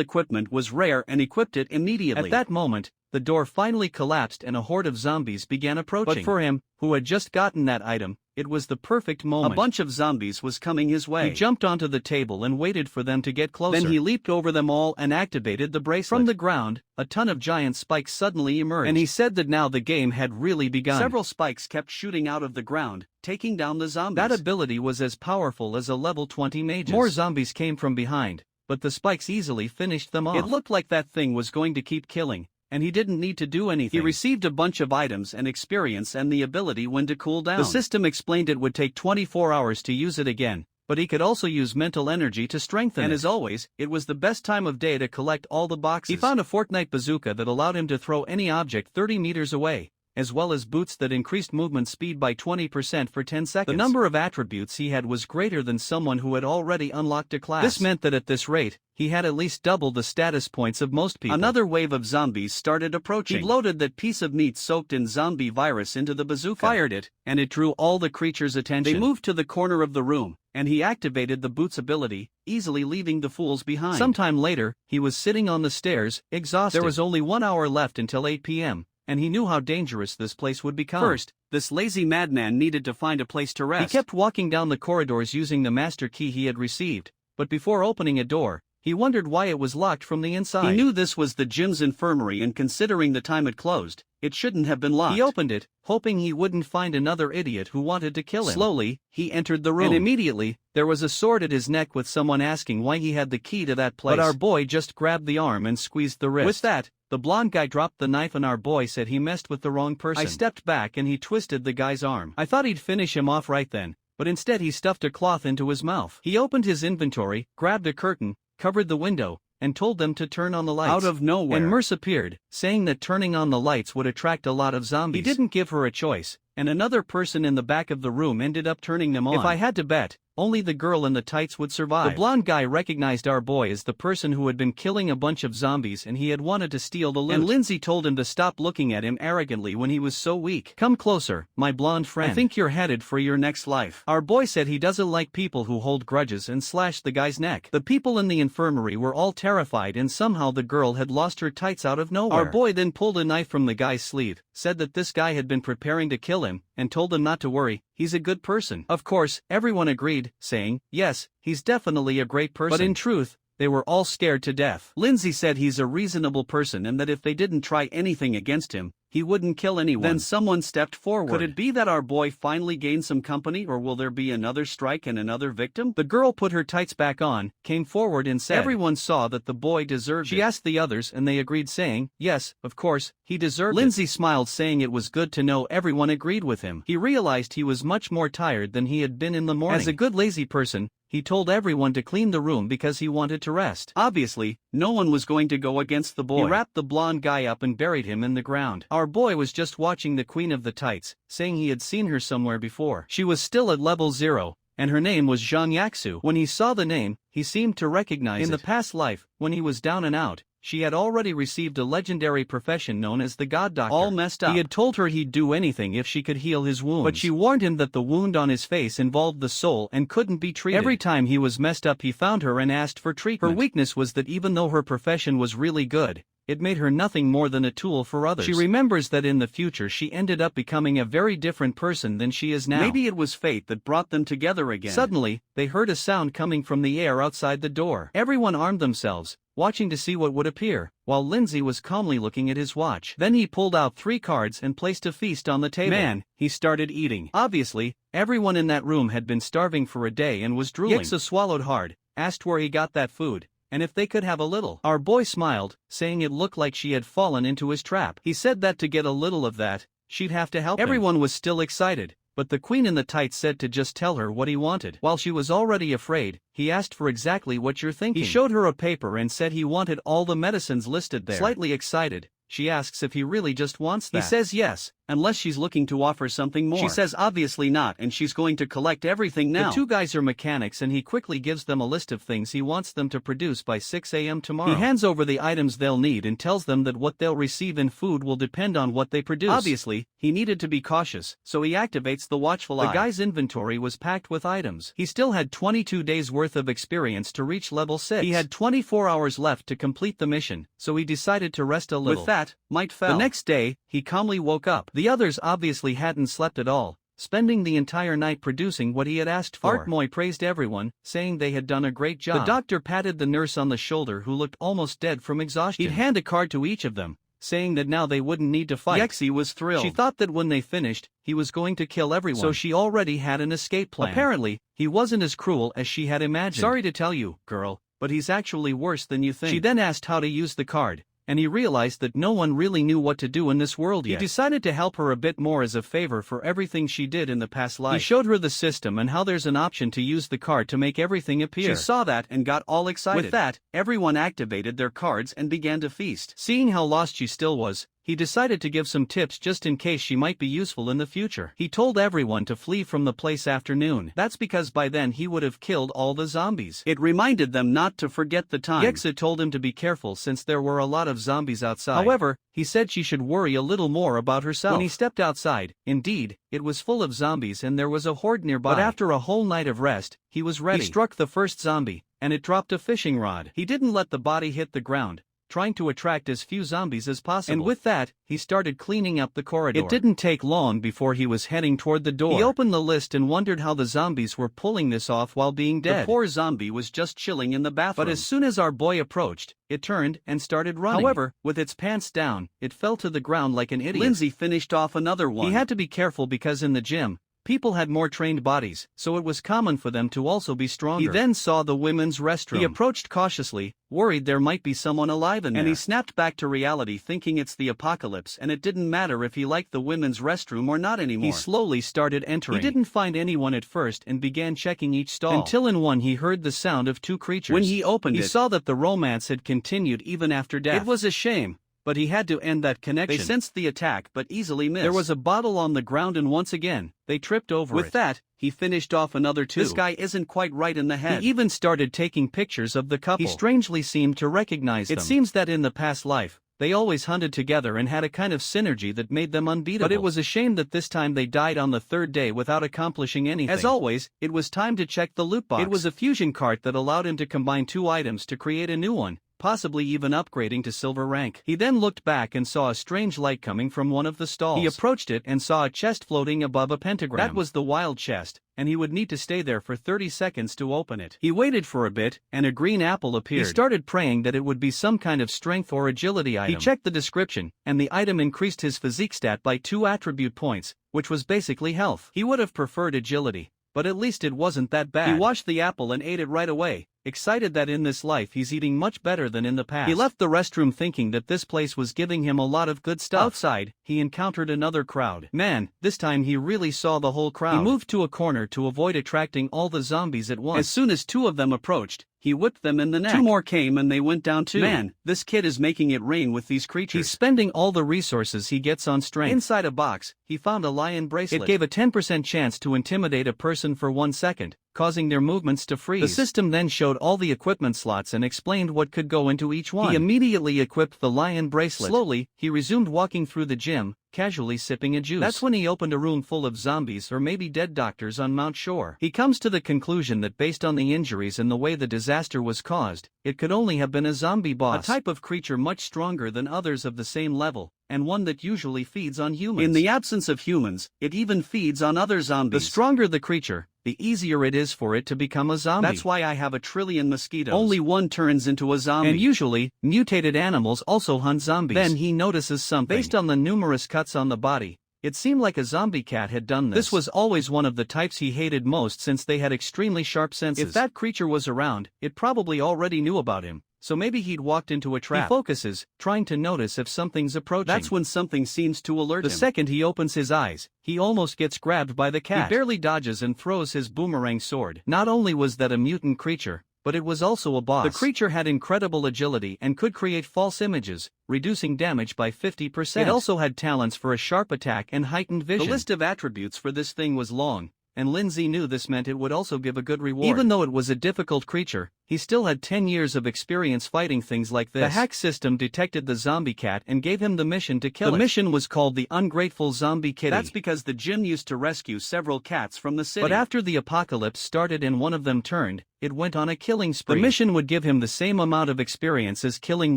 equipment was rare and equipped it immediately. At that moment, the door finally collapsed and a horde of zombies began approaching. But for him, who had just gotten that item, it was the perfect moment. A bunch of zombies was coming his way. He jumped onto the table and waited for them to get closer. Then he leaped over them all and activated the bracelet. From the ground, a ton of giant spikes suddenly emerged. And he said that now the game had really begun. Several spikes kept shooting out of the ground, taking down the zombies. That ability was as powerful as a level 20 mage's. More zombies came from behind, but the spikes easily finished them off. It looked like that thing was going to keep killing, and he didn't need to do anything. He received a bunch of items and experience and the ability when to cool down. The system explained it would take 24 hours to use it again, but he could also use mental energy to strengthen it. And as always, it was the best time of day to collect all the boxes. He found a Fortnite bazooka that allowed him to throw any object 30 meters away, as well as boots that increased movement speed by 20% for 10 seconds. The number of attributes he had was greater than someone who had already unlocked a class. This meant that at this rate, he had at least double the status points of most people. Another wave of zombies started approaching. He loaded that piece of meat soaked in zombie virus into the bazooka, fired it, and it drew all the creatures' attention. They moved to the corner of the room, and he activated the boots ability, easily leaving the fools behind. Sometime later, he was sitting on the stairs, exhausted. There was only 1 hour left until 8 p.m., and he knew how dangerous this place would become. First, this lazy madman needed to find a place to rest. He kept walking down the corridors using the master key he had received, but before opening a door, he wondered why it was locked from the inside. He knew this was the gym's infirmary, and considering the time had closed, it shouldn't have been locked. He opened it, hoping he wouldn't find another idiot who wanted to kill him. Slowly, he entered the room. And immediately, there was a sword at his neck with someone asking why he had the key to that place. But our boy just grabbed the arm and squeezed the wrist. With that, the blonde guy dropped the knife and our boy said he messed with the wrong person. I stepped back and he twisted the guy's arm. I thought he'd finish him off right then, but instead he stuffed a cloth into his mouth. He opened his inventory, grabbed a curtain, covered the window, and told them to turn on the lights. Out of nowhere, and Merce appeared, saying that turning on the lights would attract a lot of zombies. He didn't give her a choice, and another person in the back of the room ended up turning them on. If I had to bet, only the girl in the tights would survive. The blonde guy recognized our boy as the person who had been killing a bunch of zombies and he had wanted to steal the loot. And Lindsay told him to stop looking at him arrogantly when he was so weak. Come closer, my blonde friend. I think you're headed for your next life. Our boy said he doesn't like people who hold grudges and slashed the guy's neck. The people in the infirmary were all terrified and somehow the girl had lost her tights out of nowhere. Our boy then pulled a knife from the guy's sleeve, said that this guy had been preparing to kill him, and told him not to worry, he's a good person. Of course, everyone agreed, saying, yes, he's definitely a great person. But in truth, they were all scared to death. Lindsay said he's a reasonable person and that if they didn't try anything against him, he wouldn't kill anyone. Then someone stepped forward. Could it be that our boy finally gained some company, or will there be another strike and another victim? The girl put her tights back on, came forward and said everyone saw that the boy deserved it. She asked the others and they agreed, saying, yes, of course, he deserved it. Lindsay smiled, saying it was good to know everyone agreed with him. He realized he was much more tired than he had been in the morning. As a good lazy person, he told everyone to clean the room because he wanted to rest. Obviously, no one was going to go against the boy. He wrapped the blonde guy up and buried him in the ground. Our boy was just watching the queen of the tights, saying he had seen her somewhere before. She was still at level 0, and her name was Zhang Yaksu. When he saw the name, he seemed to recognize it. In the past life, when he was down and out, she had already received a legendary profession known as the God Doctor. All messed up. He had told her he'd do anything if she could heal his wounds. But she warned him that the wound on his face involved the soul and couldn't be treated. Every time he was messed up he found her and asked for treatment. Her weakness was that even though her profession was really good, it made her nothing more than a tool for others. She remembers that in the future she ended up becoming a very different person than she is now. Maybe it was fate that brought them together again. Suddenly, they heard a sound coming from the air outside the door. Everyone armed themselves, watching to see what would appear, while Lindsay was calmly looking at his watch. Then he pulled out 3 cards and placed a feast on the table. Man, he started eating. Obviously, everyone in that room had been starving for a day and was drooling. Yexo swallowed hard, asked where he got that food, and if they could have a little. Our boy smiled, saying it looked like she had fallen into his trap. He said that to get a little of that, she'd have to help him. Everyone was still excited, but the queen in the tights said to just tell her what he wanted. While she was already afraid, he asked for exactly what you're thinking. He showed her a paper and said he wanted all the medicines listed there. Slightly excited, she asks if he really just wants that. He says yes, unless she's looking to offer something more. She says obviously not, and she's going to collect everything now. The two guys are mechanics, and he quickly gives them a list of things he wants them to produce by 6 a.m. tomorrow. He hands over the items they'll need and tells them that what they'll receive in food will depend on what they produce. Obviously, he needed to be cautious, so he activates the watchful eye. The guy's inventory was packed with items. He still had 22 days worth of experience to reach level 6. He had 24 hours left to complete the mission, so he decided to rest a little. With that, Might fell. The next day, he calmly woke up. The others obviously hadn't slept at all, spending the entire night producing what he had asked for. Artmoy praised everyone, saying they had done a great job. The doctor patted the nurse on the shoulder who looked almost dead from exhaustion. He'd hand a card to each of them, saying that now they wouldn't need to fight. Yexi was thrilled. She thought that when they finished, he was going to kill everyone, so she already had an escape plan. Apparently, he wasn't as cruel as she had imagined. Sorry to tell you, girl, but he's actually worse than you think. She then asked how to use the card, and he realized that no one really knew what to do in this world yet. He decided to help her a bit more as a favor for everything she did in the past life. He showed her the system and how there's an option to use the card to make everything appear. She saw that and got all excited. With that, everyone activated their cards and began to feast. Seeing how lost she still was, he decided to give some tips just in case she might be useful in the future. He told everyone to flee from the place after noon. That's because by then he would have killed all the zombies. It reminded them not to forget the time. Yexa told him to be careful since there were a lot of zombies outside. However, he said she should worry a little more about herself. When he stepped outside, indeed, it was full of zombies and there was a horde nearby. But after a whole night of rest, he was ready. He struck the first zombie, and it dropped a fishing rod. He didn't let the body hit the ground, trying to attract as few zombies as possible. And with that, he started cleaning up the corridor. It didn't take long before he was heading toward the door. He opened the list and wondered how the zombies were pulling this off while being dead. The poor zombie was just chilling in the bathroom. But as soon as our boy approached, it turned and started running. However, with its pants down, it fell to the ground like an idiot. Lindsay finished off another one. He had to be careful because in the gym, people had more trained bodies, so it was common for them to also be stronger. He then saw the women's restroom. He approached cautiously, worried there might be someone alive in there. And he snapped back to reality thinking it's the apocalypse and it didn't matter if he liked the women's restroom or not anymore. He slowly started entering. He didn't find anyone at first and began checking each stall. Until in one he heard the sound of two creatures. When he opened it, he saw that the romance had continued even after death. It was a shame, but he had to end that connection. They sensed the attack but easily missed. There was a bottle on the ground and once again, they tripped over it. With that, he finished off another two. This guy isn't quite right in the head. He even started taking pictures of the couple. He strangely seemed to recognize them. It seems that in the past life, they always hunted together and had a kind of synergy that made them unbeatable. But it was a shame that this time they died on the third day without accomplishing anything. As always, it was time to check the loot box. It was a fusion cart that allowed him to combine two items to create a new one, possibly even upgrading to silver rank. He then looked back and saw a strange light coming from one of the stalls. He approached it and saw a chest floating above a pentagram. That was the wild chest, and he would need to stay there for 30 seconds to open it. He waited for a bit, and a green apple appeared. He started praying that it would be some kind of strength or agility item. He checked the description, and the item increased his physique stat by 2 attribute points, which was basically health. He would have preferred agility, but at least it wasn't that bad. He washed the apple and ate it right away, excited that in this life he's eating much better than in the past. He left the restroom thinking that this place was giving him a lot of good stuff. Outside, he encountered another crowd. Man, this time he really saw the whole crowd. He moved to a corner to avoid attracting all the zombies at once. As soon as 2 of them approached, he whipped them in the neck. 2 more came and they went down too. Man, this kid is making it rain with these creatures. He's spending all the resources he gets on strength. Inside a box, he found a lion bracelet. It gave a 10% chance to intimidate a person for 1 second, causing their movements to freeze. The system then showed all the equipment slots and explained what could go into each one. He immediately equipped the lion bracelet. Slowly, he resumed walking through the gym, casually sipping a juice. That's when he opened a room full of zombies or maybe dead doctors on Mount Shore. He comes to the conclusion that based on the injuries and the way the disaster was caused, it could only have been a zombie boss. A type of creature much stronger than others of the same level, and one that usually feeds on humans. In the absence of humans, it even feeds on other zombies. The stronger the creature, the easier it is for it to become a zombie. That's why I have a trillion mosquitoes. Only one turns into a zombie. And usually, mutated animals also hunt zombies. Then he notices something. Based on the numerous cuts on the body, it seemed like a zombie cat had done this. This was always one of the types he hated most since they had extremely sharp senses. If that creature was around, it probably already knew about him, so maybe he'd walked into a trap. He focuses, trying to notice if something's approaching. That's when something seems to alert him. The second he opens his eyes, he almost gets grabbed by the cat. He barely dodges and throws his boomerang sword. Not only was that a mutant creature, but it was also a boss. The creature had incredible agility and could create false images, reducing damage by 50%. It also had talents for a sharp attack and heightened vision. The list of attributes for this thing was long, and Lindsay knew this meant it would also give a good reward. Even though it was a difficult creature, he still had 10 years of experience fighting things like this. The hack system detected the zombie cat and gave him the mission to kill it. The mission was called the Ungrateful Zombie Kitty. That's because the gym used to rescue several cats from the city. But after the apocalypse started and one of them turned, it went on a killing spree. The mission would give him the same amount of experience as killing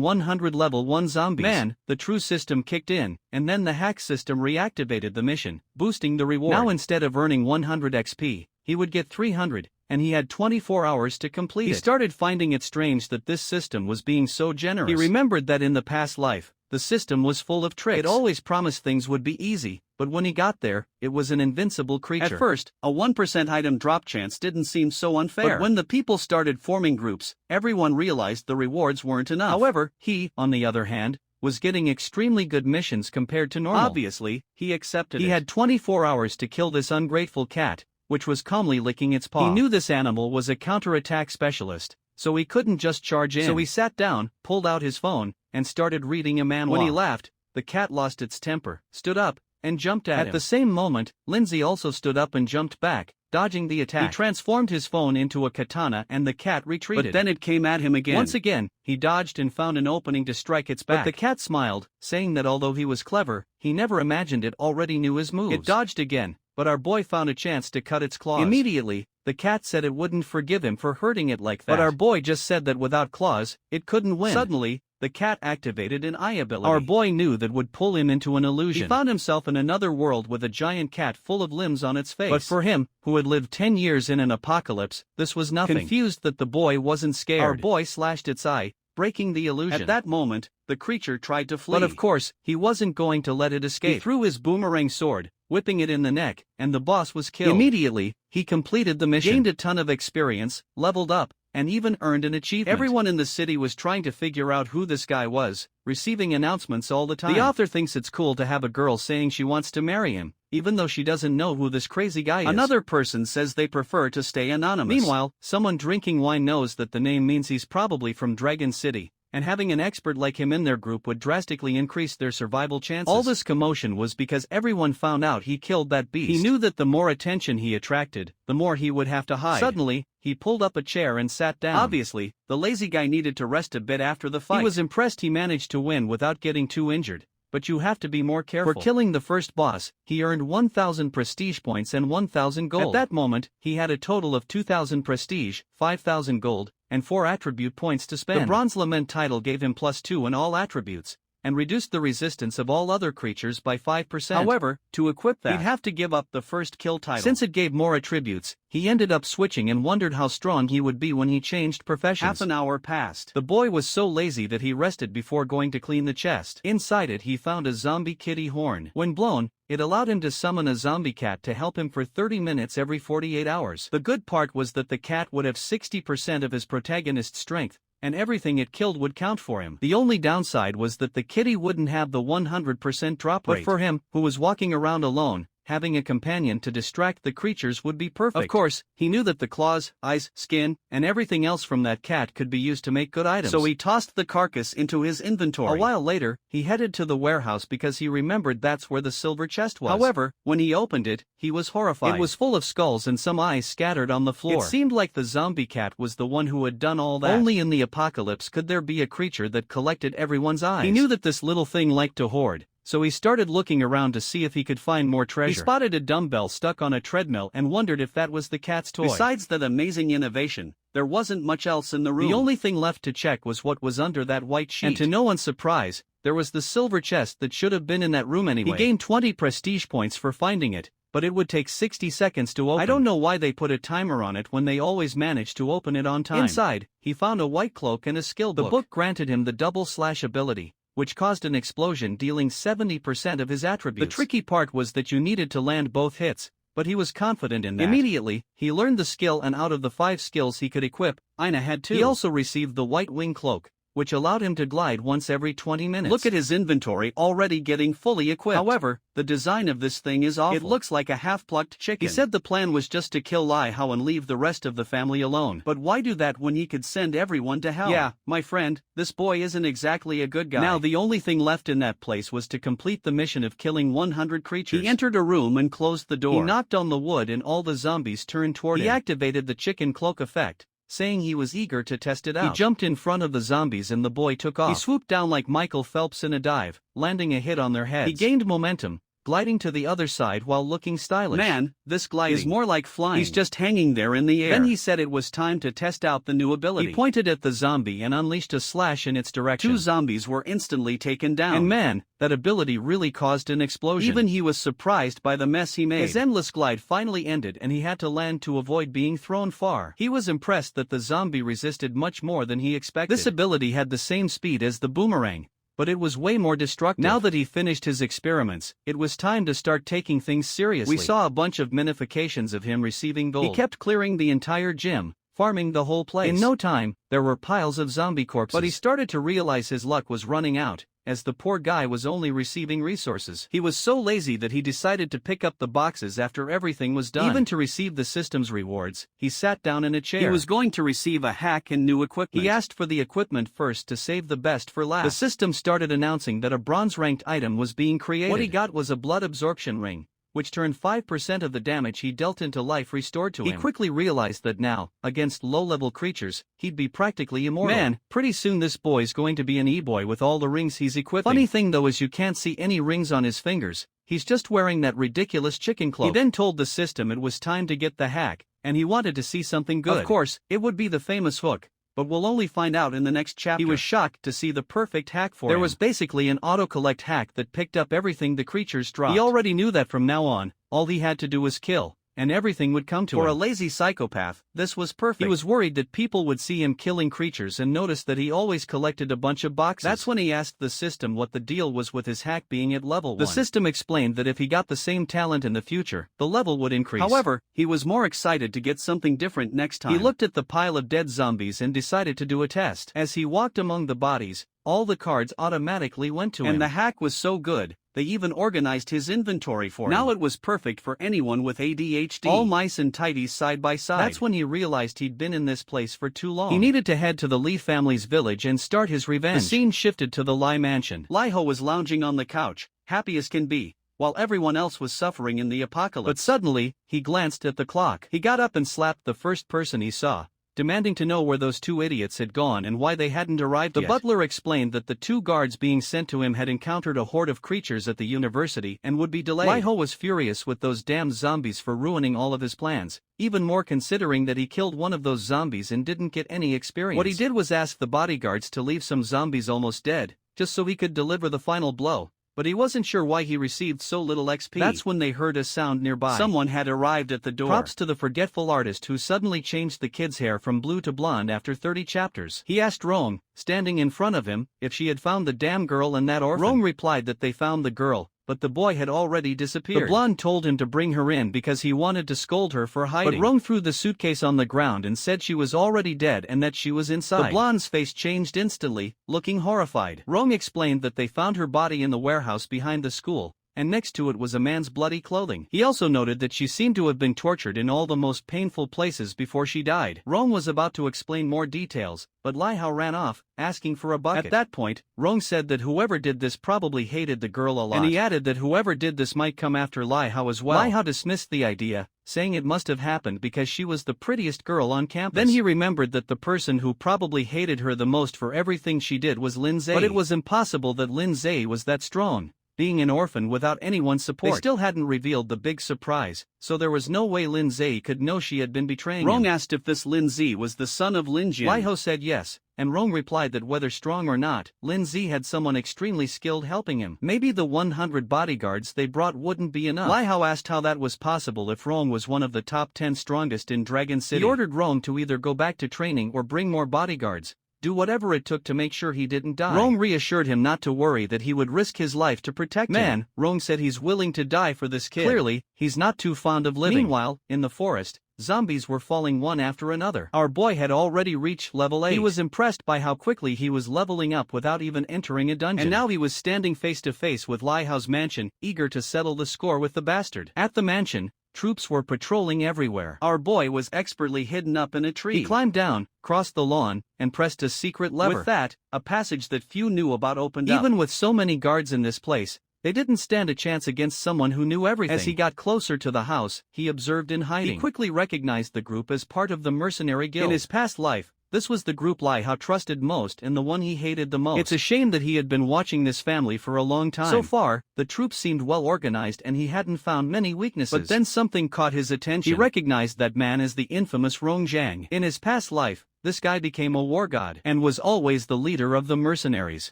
100 level 1 zombies. Man, the true system kicked in, and then the hack system reactivated the mission, boosting the reward. Now instead of earning 100 XP, he would get 300, and he had 24 hours to complete it. He started finding it strange that this system was being so generous. He remembered that in the past life, the system was full of tricks. It always promised things would be easy, but when he got there, it was an invincible creature. At first, a 1% item drop chance didn't seem so unfair. But when the people started forming groups, everyone realized the rewards weren't enough. However, he, on the other hand, was getting extremely good missions compared to normal. Obviously, he accepted it. He had 24 hours to kill this ungrateful cat, which was calmly licking its paw. He knew this animal was a counterattack specialist, so he couldn't just charge in. So he sat down, pulled out his phone, and started reading a manhwa. When he laughed, the cat lost its temper, stood up, and jumped at him. At the same moment, Lindsay also stood up and jumped back, dodging the attack. He transformed his phone into a katana and the cat retreated. But then it came at him again. Once again, he dodged and found an opening to strike its back. But the cat smiled, saying that although he was clever, he never imagined it already knew his moves. It dodged again, but our boy found a chance to cut its claws. Immediately, the cat said it wouldn't forgive him for hurting it like that. But our boy just said that without claws, it couldn't win. Suddenly, the cat activated an eye ability. Our boy knew that would pull him into an illusion. He found himself in another world with a giant cat full of limbs on its face. But for him, who had lived 10 years in an apocalypse, this was nothing. Confused that the boy wasn't scared, our boy slashed its eye, breaking the illusion. At that moment, the creature tried to flee. But of course, he wasn't going to let it escape. He threw his boomerang sword, whipping it in the neck, and the boss was killed. Immediately, he completed the mission, gained a ton of experience, leveled up, and even earned an achievement. Everyone in the city was trying to figure out who this guy was, receiving announcements all the time. The author thinks it's cool to have a girl saying she wants to marry him, even though she doesn't know who this crazy guy is. Another person says they prefer to stay anonymous. Meanwhile, someone drinking wine knows that the name means he's probably from Dragon City, and having an expert like him in their group would drastically increase their survival chances. All this commotion was because everyone found out he killed that beast. He knew that the more attention he attracted, the more he would have to hide. Suddenly, he pulled up a chair and sat down. Obviously, the lazy guy needed to rest a bit after the fight. He was impressed he managed to win without getting too injured, but you have to be more careful. For killing the first boss, he earned 1,000 prestige points and 1,000 gold. At that moment, he had a total of 2,000 prestige, 5,000 gold, and 4 attribute points to spend. The Bronze Lament title gave him +2 in all attributes, and reduced the resistance of all other creatures by 5%. However, to equip that, he'd have to give up the first kill title. Since it gave more attributes, he ended up switching and wondered how strong he would be when he changed professions. Half an hour passed. The boy was so lazy that he rested before going to clean the chest. Inside it he found a zombie kitty horn. When blown, it allowed him to summon a zombie cat to help him for 30 minutes every 48 hours. The good part was that the cat would have 60% of his protagonist's strength, and everything it killed would count for him. The only downside was that the kitty wouldn't have the 100% drop rate. But for him, who was walking around alone, having a companion to distract the creatures would be perfect. Of course, he knew that the claws, eyes, skin, and everything else from that cat could be used to make good items. So he tossed the carcass into his inventory. A while later, he headed to the warehouse because he remembered that's where the silver chest was. However, when he opened it, he was horrified. It was full of skulls and some eyes scattered on the floor. It seemed like the zombie cat was the one who had done all that. Only in the apocalypse could there be a creature that collected everyone's eyes. He knew that this little thing liked to hoard, so he started looking around to see if he could find more treasure. He spotted a dumbbell stuck on a treadmill and wondered if that was the cat's toy. Besides that amazing innovation, there wasn't much else in the room. The only thing left to check was what was under that white sheet. And to no one's surprise, there was the silver chest that should have been in that room anyway. He gained 20 prestige points for finding it, but it would take 60 seconds to open. I don't know why they put a timer on it when they always manage to open it on time. Inside, he found a white cloak and a skill book. The book granted him the double slash ability, which caused an explosion dealing 70% of his attributes. The tricky part was that you needed to land both hits, but he was confident in that. Immediately, he learned the skill, and out of the 5 skills he could equip, Ina had 2. He also received the white wing cloak, which allowed him to glide once every 20 minutes. Look at his inventory already getting fully equipped. However, the design of this thing is awful. It looks like a half-plucked chicken. He said the plan was just to kill Lai Hao and leave the rest of the family alone. But why do that when he could send everyone to hell? Yeah, my friend, this boy isn't exactly a good guy. Now the only thing left in that place was to complete the mission of killing 100 creatures. He entered a room and closed the door. He knocked on the wood and all the zombies turned toward him. He activated the chicken cloak effect, saying he was eager to test it out. He jumped in front of the zombies and the boy took off. He swooped down like Michael Phelps in a dive, landing a hit on their heads. He gained momentum, gliding to the other side while looking stylish. Man, this gliding is more like flying. He's just hanging there in the air. Then he said it was time to test out the new ability. He pointed at the zombie and unleashed a slash in its direction. 2 zombies were instantly taken down. And man, that ability really caused an explosion. Even he was surprised by the mess he made. His endless glide finally ended and he had to land to avoid being thrown far. He was impressed that the zombie resisted much more than he expected. This ability had the same speed as the boomerang, but it was way more destructive. Now that he finished his experiments, it was time to start taking things seriously. We saw a bunch of minifications of him receiving gold. He kept clearing the entire gym, farming the whole place. In no time, there were piles of zombie corpses. But he started to realize his luck was running out, as the poor guy was only receiving resources. He was so lazy that he decided to pick up the boxes after everything was done. Even to receive the system's rewards, he sat down in a chair. He was going to receive a hack and new equipment. He asked for the equipment first to save the best for last. The system started announcing that a bronze-ranked item was being created. What he got was a blood absorption ring, which turned 5% of the damage he dealt into life restored to him. He quickly realized that now, against low-level creatures, he'd be practically immortal. Man, pretty soon this boy's going to be an e-boy with all the rings he's equipping. Funny thing though is you can't see any rings on his fingers, he's just wearing that ridiculous chicken cloak. He then told the system it was time to get the hack, and he wanted to see something good. Of course, it would be the famous hook, but we'll only find out in the next chapter. He was shocked to see the perfect hack for him. There was basically an auto-collect hack that picked up everything the creatures dropped. He already knew that from now on, all he had to do was kill, and everything would come to him. For a lazy psychopath, this was perfect. He was worried that people would see him killing creatures and notice that he always collected a bunch of boxes. That's when he asked the system what the deal was with his hack being at level 1. The system explained that if he got the same talent in the future, the level would increase. However, he was more excited to get something different next time. He looked at the pile of dead zombies and decided to do a test. As he walked among the bodies, all the cards automatically went to him. And the hack was so good, they even organized his inventory for him. Now it was perfect for anyone with ADHD. All mice and tidies side by side. That's when he realized he'd been in this place for too long. He needed to head to the Li family's village and start his revenge. The scene shifted to the Lai mansion. Lai Ho was lounging on the couch, happy as can be, while everyone else was suffering in the apocalypse. But suddenly, he glanced at the clock. He got up and slapped the first person he saw, demanding to know where those 2 idiots had gone and why they hadn't arrived yet. The butler explained that the 2 guards being sent to him had encountered a horde of creatures at the university and would be delayed. Lai Ho was furious with those damn zombies for ruining all of his plans, even more considering that he killed one of those zombies and didn't get any experience. What he did was ask the bodyguards to leave some zombies almost dead, just so he could deliver the final blow. But he wasn't sure why he received so little XP. That's when they heard a sound nearby. Someone had arrived at the door. Props to the forgetful artist who suddenly changed the kid's hair from blue to blonde after 30 chapters. He asked Rong, standing in front of him, if she had found the damn girl and that orphan. Rong replied that they found the girl, but the boy had already disappeared. The blonde told him to bring her in because he wanted to scold her for hiding. But Rong threw the suitcase on the ground and said she was already dead and that she was inside. The blonde's face changed instantly, looking horrified. Rong explained that they found her body in the warehouse behind the school, and next to it was a man's bloody clothing. He also noted that she seemed to have been tortured in all the most painful places before she died. Rong was about to explain more details, but Lai Hao ran off, asking for a bucket. At that point, Rong said that whoever did this probably hated the girl a lot, and he added that whoever did this might come after Lai Hao as well. Lai Hao dismissed the idea, saying it must have happened because she was the prettiest girl on campus. Then he remembered that the person who probably hated her the most for everything she did was Lin Zhe. But it was impossible that Lin Zhe was that strong, being an orphan without anyone's support. They still hadn't revealed the big surprise, so there was no way Lin Zhe could know she had been betraying Rong him. Asked if this Lin Zhe was the son of Lin Jin. Lai Ho said yes, and Rong replied that whether strong or not, Lin Zhe had someone extremely skilled helping him. Maybe the 100 bodyguards they brought wouldn't be enough. Lai Ho asked how that was possible if Rong was one of the top 10 strongest in Dragon City. He ordered Rong to either go back to training or bring more bodyguards, do whatever it took to make sure he didn't die. Rong reassured him not to worry, that he would risk his life to protect him. Rong said he's willing to die for this kid. Clearly, he's not too fond of living. Meanwhile, in the forest, zombies were falling one after another. Our boy had already reached level 8. He was impressed by how quickly he was leveling up without even entering a dungeon. And now he was standing face to face with Lai Hao's mansion, eager to settle the score with the bastard. At the mansion, troops were patrolling everywhere. Our boy was expertly hidden up in a tree. He climbed down, crossed the lawn, and pressed a secret lever. With that, a passage that few knew about opened up. Even with so many guards in this place, they didn't stand a chance against someone who knew everything. As he got closer to the house, he observed in hiding. He quickly recognized the group as part of the mercenary guild. In his past life, this was the group Lai Hao trusted most and the one he hated the most. It's a shame that he had been watching this family for a long time. So far, the troops seemed well organized and he hadn't found many weaknesses. But then something caught his attention. He recognized that man as the infamous Rong Zhang. In his past life, this guy became a war god and was always the leader of the mercenaries.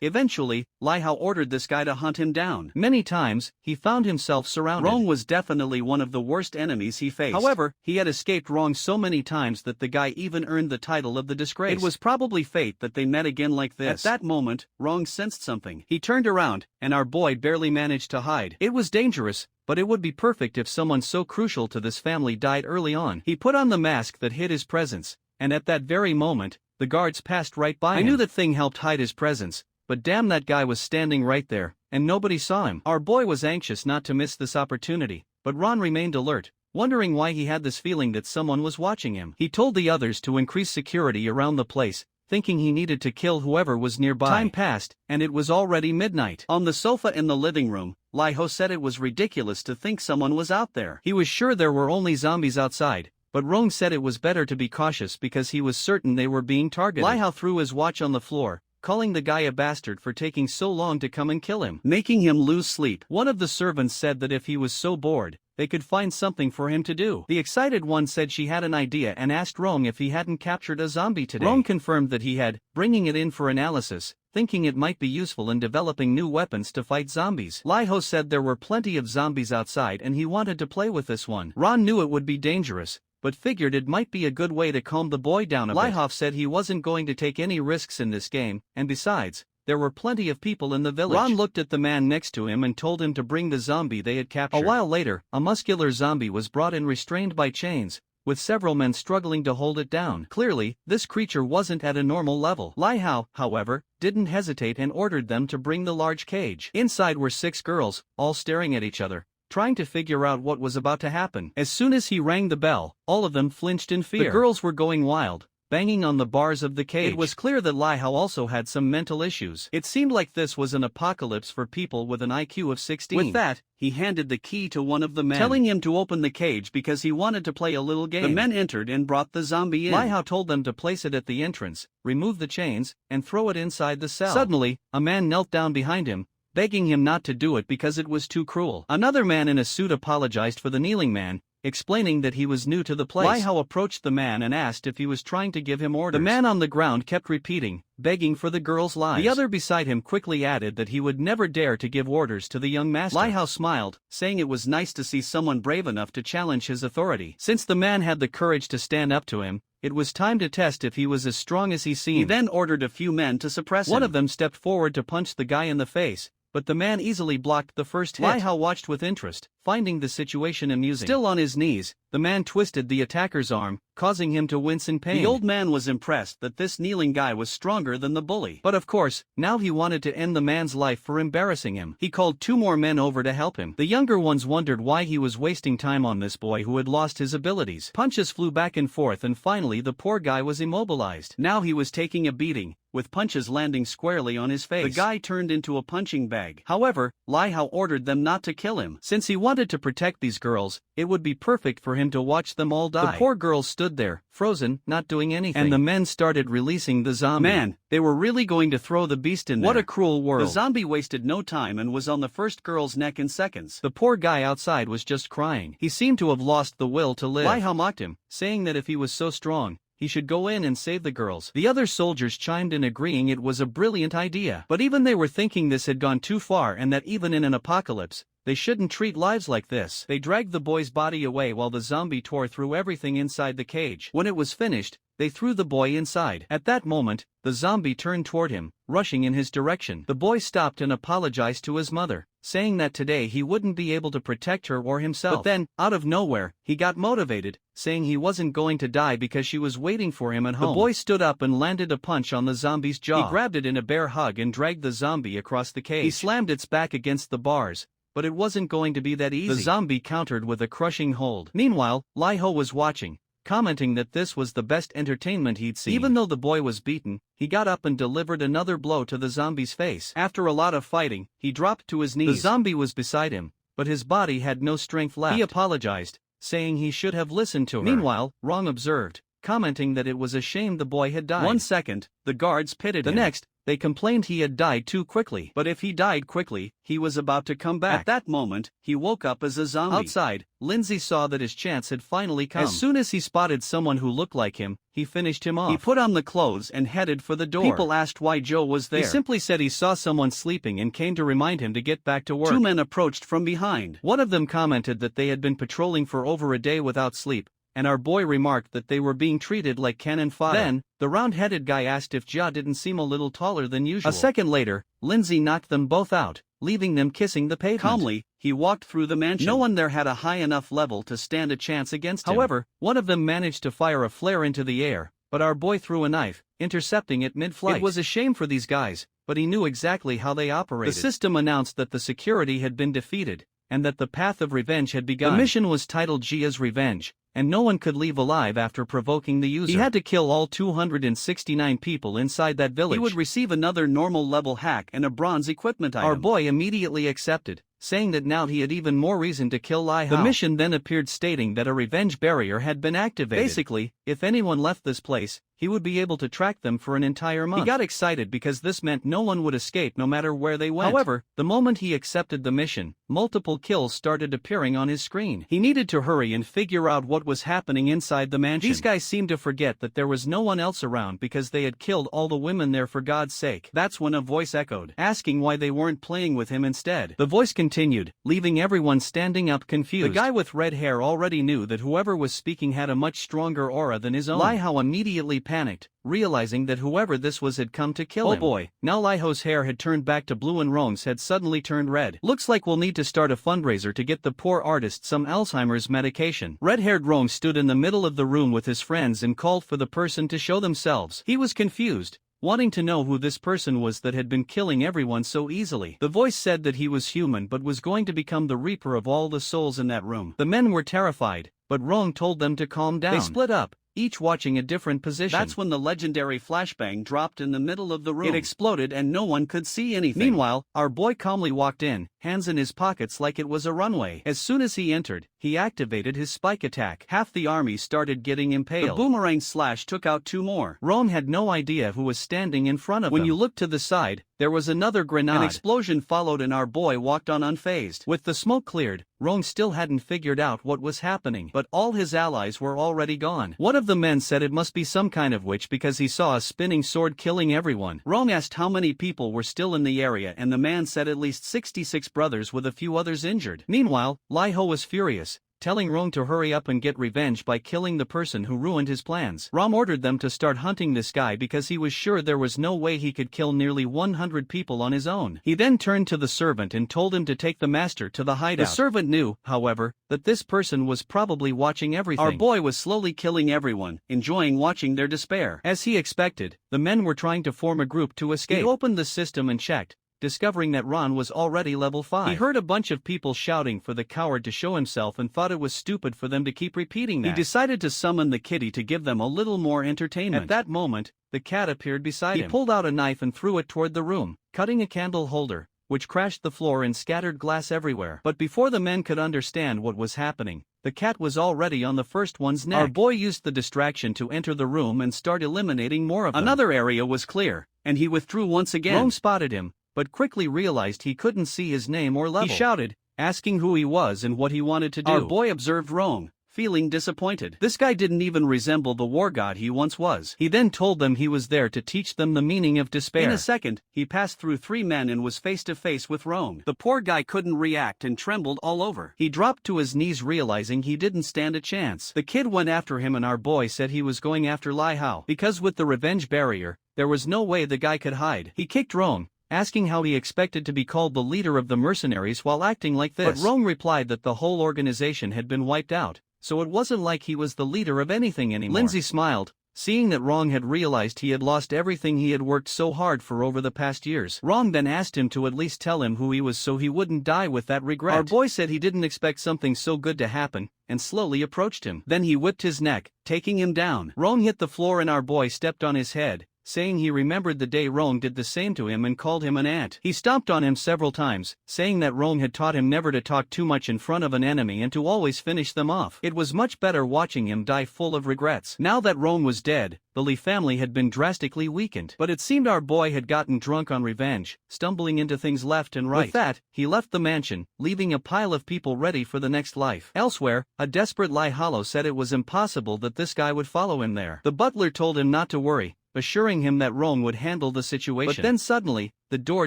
Eventually, Lai Hao ordered this guy to hunt him down. Many times, he found himself surrounded. Rong was definitely one of the worst enemies he faced. However, he had escaped Rong so many times that the guy even earned the title of the disgrace. It was probably fate that they met again like this. At that moment, Rong sensed something. He turned around, and our boy barely managed to hide. It was dangerous, but it would be perfect if someone so crucial to this family died early on. He put on the mask that hid his presence, and at that very moment, the guards passed right by him. I knew the thing helped hide his presence, but damn, that guy was standing right there, and nobody saw him. Our boy was anxious not to miss this opportunity, but Ron remained alert, wondering why he had this feeling that someone was watching him. He told the others to increase security around the place, thinking he needed to kill whoever was nearby. Time passed, and it was already midnight. On the sofa in the living room, Lai Ho said it was ridiculous to think someone was out there. He was sure there were only zombies outside, but Rong said it was better to be cautious because he was certain they were being targeted. Lai Hao threw his watch on the floor, calling the guy a bastard for taking so long to come and kill him, making him lose sleep. One of the servants said that if he was so bored, they could find something for him to do. The excited one said she had an idea and asked Rong if he hadn't captured a zombie today. Rong confirmed that he had, bringing it in for analysis, thinking it might be useful in developing new weapons to fight zombies. Lai Ho said there were plenty of zombies outside and he wanted to play with this one. Ron knew it would be dangerous, but figured it might be a good way to calm the boy down a bit. Lai Ho said he wasn't going to take any risks in this game, and besides, there were plenty of people in the village. Ron looked at the man next to him and told him to bring the zombie they had captured. A while later, a muscular zombie was brought in restrained by chains, with several men struggling to hold it down. Clearly, this creature wasn't at a normal level. Lai Hao, however, didn't hesitate and ordered them to bring the large cage. Inside were 6 girls, all staring at each other, trying to figure out what was about to happen. As soon as he rang the bell, all of them flinched in fear. The girls were going wild, banging on the bars of the cage. It was clear that Lai Hao also had some mental issues. It seemed like this was an apocalypse for people with an IQ of 16. With that, he handed the key to one of the men, telling him to open the cage because he wanted to play a little game. The men entered and brought the zombie in. Lai Hao told them to place it at the entrance, remove the chains, and throw it inside the cell. Suddenly, a man knelt down behind him, begging him not to do it because it was too cruel. Another man in a suit apologized for the kneeling man, explaining that he was new to the place. Lai Hao approached the man and asked if he was trying to give him orders. The man on the ground kept repeating, begging for the girls' lives. The other beside him quickly added that he would never dare to give orders to the young master. Lai Hao smiled, saying it was nice to see someone brave enough to challenge his authority. Since the man had the courage to stand up to him, it was time to test if he was as strong as he seemed. He then ordered a few men to suppress him. One of them stepped forward to punch the guy in the face, but the man easily blocked the first hit. Lai Hao watched with interest, finding the situation amusing. Still on his knees, the man twisted the attacker's arm, causing him to wince in pain. The old man was impressed that this kneeling guy was stronger than the bully. But of course, now he wanted to end the man's life for embarrassing him. He called 2 more men over to help him. The younger ones wondered why he was wasting time on this boy who had lost his abilities. Punches flew back and forth and finally the poor guy was immobilized. Now he was taking a beating, with punches landing squarely on his face. The guy turned into a punching bag. However, Lai Hao ordered them not to kill him. Since he wanted to protect these girls, it would be perfect for him to watch them all die. The poor girls stood there, frozen, not doing anything. And the men started releasing the zombie. Man, they were really going to throw the beast in there. What a cruel world. The zombie wasted no time and was on the first girl's neck in seconds. The poor guy outside was just crying. He seemed to have lost the will to live. Lai Hao mocked him, saying that if he was so strong, he should go in and save the girls. The other soldiers chimed in agreeing it was a brilliant idea. But even they were thinking this had gone too far and that even in an apocalypse, they shouldn't treat lives like this. They dragged the boy's body away while the zombie tore through everything inside the cage. When it was finished, they threw the boy inside. At that moment, the zombie turned toward him, rushing in his direction. The boy stopped and apologized to his mother, saying that today he wouldn't be able to protect her or himself. But then, out of nowhere, he got motivated, saying he wasn't going to die because she was waiting for him at home. The boy stood up and landed a punch on the zombie's jaw. He grabbed it in a bear hug and dragged the zombie across the cage. He slammed its back against the bars, but it wasn't going to be that easy. The zombie countered with a crushing hold. Meanwhile, Lai-ho was watching, commenting that this was the best entertainment he'd seen. Even though the boy was beaten, he got up and delivered another blow to the zombie's face. After a lot of fighting, he dropped to his knees. The zombie was beside him, but his body had no strength left. He apologized, saying he should have listened to her. Meanwhile, Rong observed, commenting that it was a shame the boy had died. 1 second, the guards pitied him. The next, they complained he had died too quickly. But if he died quickly, he was about to come back. At that moment, he woke up as a zombie. Outside, Lindsay saw that his chance had finally come. As soon as he spotted someone who looked like him, he finished him off. He put on the clothes and headed for the door. People asked why Joe was there. He simply said he saw someone sleeping and came to remind him to get back to work. 2 men approached from behind. One of them commented that they had been patrolling for over a day without sleep, and our boy remarked that they were being treated like cannon fodder. Then, the round-headed guy asked if Jia didn't seem a little taller than usual. A second later, Lindsay knocked them both out, leaving them kissing the pavement. Calmly, he walked through the mansion. No one there had a high enough level to stand a chance against him. However, one of them managed to fire a flare into the air, but our boy threw a knife, intercepting it mid-flight. It was a shame for these guys, but he knew exactly how they operated. The system announced that the security had been defeated, and that the path of revenge had begun. The mission was titled Jia's Revenge, and no one could leave alive after provoking the user. He had to kill all 269 people inside that village. He would receive another normal level hack and a bronze equipment item. Our boy immediately accepted, saying that now he had even more reason to kill Lai Hao. The mission then appeared stating that a revenge barrier had been activated. Basically, if anyone left this place, he would be able to track them for an entire month. He got excited because this meant no one would escape no matter where they went. However, the moment he accepted the mission, multiple kills started appearing on his screen. He needed to hurry and figure out what was happening inside the mansion. These guys seemed to forget that there was no one else around because they had killed all the women there for God's sake. That's when a voice echoed, asking why they weren't playing with him instead. The voice continued, leaving everyone standing up confused. The guy with red hair already knew that whoever was speaking had a much stronger aura than his own. Lai Hao immediately panicked, realizing that whoever this was had come to kill him. Oh boy, now Lai Hao's hair had turned back to blue and Rong's had suddenly turned red. Looks like we'll need to start a fundraiser to get the poor artist some Alzheimer's medication. Red-haired Rong stood in the middle of the room with his friends and called for the person to show themselves. He was confused, wanting to know who this person was that had been killing everyone so easily. The voice said that he was human but was going to become the reaper of all the souls in that room. The men were terrified, but Rong told them to calm down. They split up, each watching a different position. That's when the legendary flashbang dropped in the middle of the room. It exploded and no one could see anything. Meanwhile, our boy calmly walked in, hands in his pockets like it was a runway. As soon as he entered, he activated his spike attack. Half the army started getting impaled. The boomerang slash took out 2 more. Rong had no idea who was standing in front of them. When you looked to the side, there was another grenade. An explosion followed and our boy walked on unfazed. With the smoke cleared, Rong still hadn't figured out what was happening, but all his allies were already gone. One of the men said it must be some kind of witch because he saw a spinning sword killing everyone. Rong asked how many people were still in the area and the man said at least 66 brothers with a few others injured. Meanwhile, Lai Ho was furious, telling Rong to hurry up and get revenge by killing the person who ruined his plans. Ram ordered them to start hunting this guy because he was sure there was no way he could kill nearly 100 people on his own. He then turned to the servant and told him to take the master to the hideout. The servant knew, however, that this person was probably watching everything. Our boy was slowly killing everyone, enjoying watching their despair. As he expected, the men were trying to form a group to escape. He opened the system and checked, discovering that Ron was already level 5. He heard a bunch of people shouting for the coward to show himself and thought it was stupid for them to keep repeating that. He decided to summon the kitty to give them a little more entertainment. At that moment, the cat appeared beside him. He pulled out a knife and threw it toward the room, cutting a candle holder, which crashed the floor and scattered glass everywhere. But before the men could understand what was happening, the cat was already on the first one's neck. Our boy used the distraction to enter the room and start eliminating more of them. Another area was clear, and he withdrew once again. Rome spotted him, but quickly realized he couldn't see his name or level. He shouted, asking who he was and what he wanted to do. Our boy observed Rome, feeling disappointed. This guy didn't even resemble the war god he once was. He then told them he was there to teach them the meaning of despair. In a second, he passed through 3 men and was face to face with Rong. The poor guy couldn't react and trembled all over. He dropped to his knees realizing he didn't stand a chance. The kid went after him and our boy said he was going after Lai Hao. Because with the revenge barrier, there was no way the guy could hide. He kicked Rong, asking how he expected to be called the leader of the mercenaries while acting like this. But Rong replied that the whole organization had been wiped out, so it wasn't like he was the leader of anything anymore. Lindsay smiled, seeing that Rong had realized he had lost everything he had worked so hard for over the past years. Rong then asked him to at least tell him who he was so he wouldn't die with that regret. Our boy said he didn't expect something so good to happen, and slowly approached him. Then he whipped his neck, taking him down. Rong hit the floor and our boy stepped on his head, saying he remembered the day Rong did the same to him and called him an ant. He stomped on him several times, saying that Rong had taught him never to talk too much in front of an enemy and to always finish them off. It was much better watching him die full of regrets. Now that Rong was dead, the Li family had been drastically weakened. But it seemed our boy had gotten drunk on revenge, stumbling into things left and right. With that, he left the mansion, leaving a pile of people ready for the next life. Elsewhere, a desperate Lai Hollow said it was impossible that this guy would follow him there. The butler told him not to worry, assuring him that Rong would handle the situation. But then suddenly, the door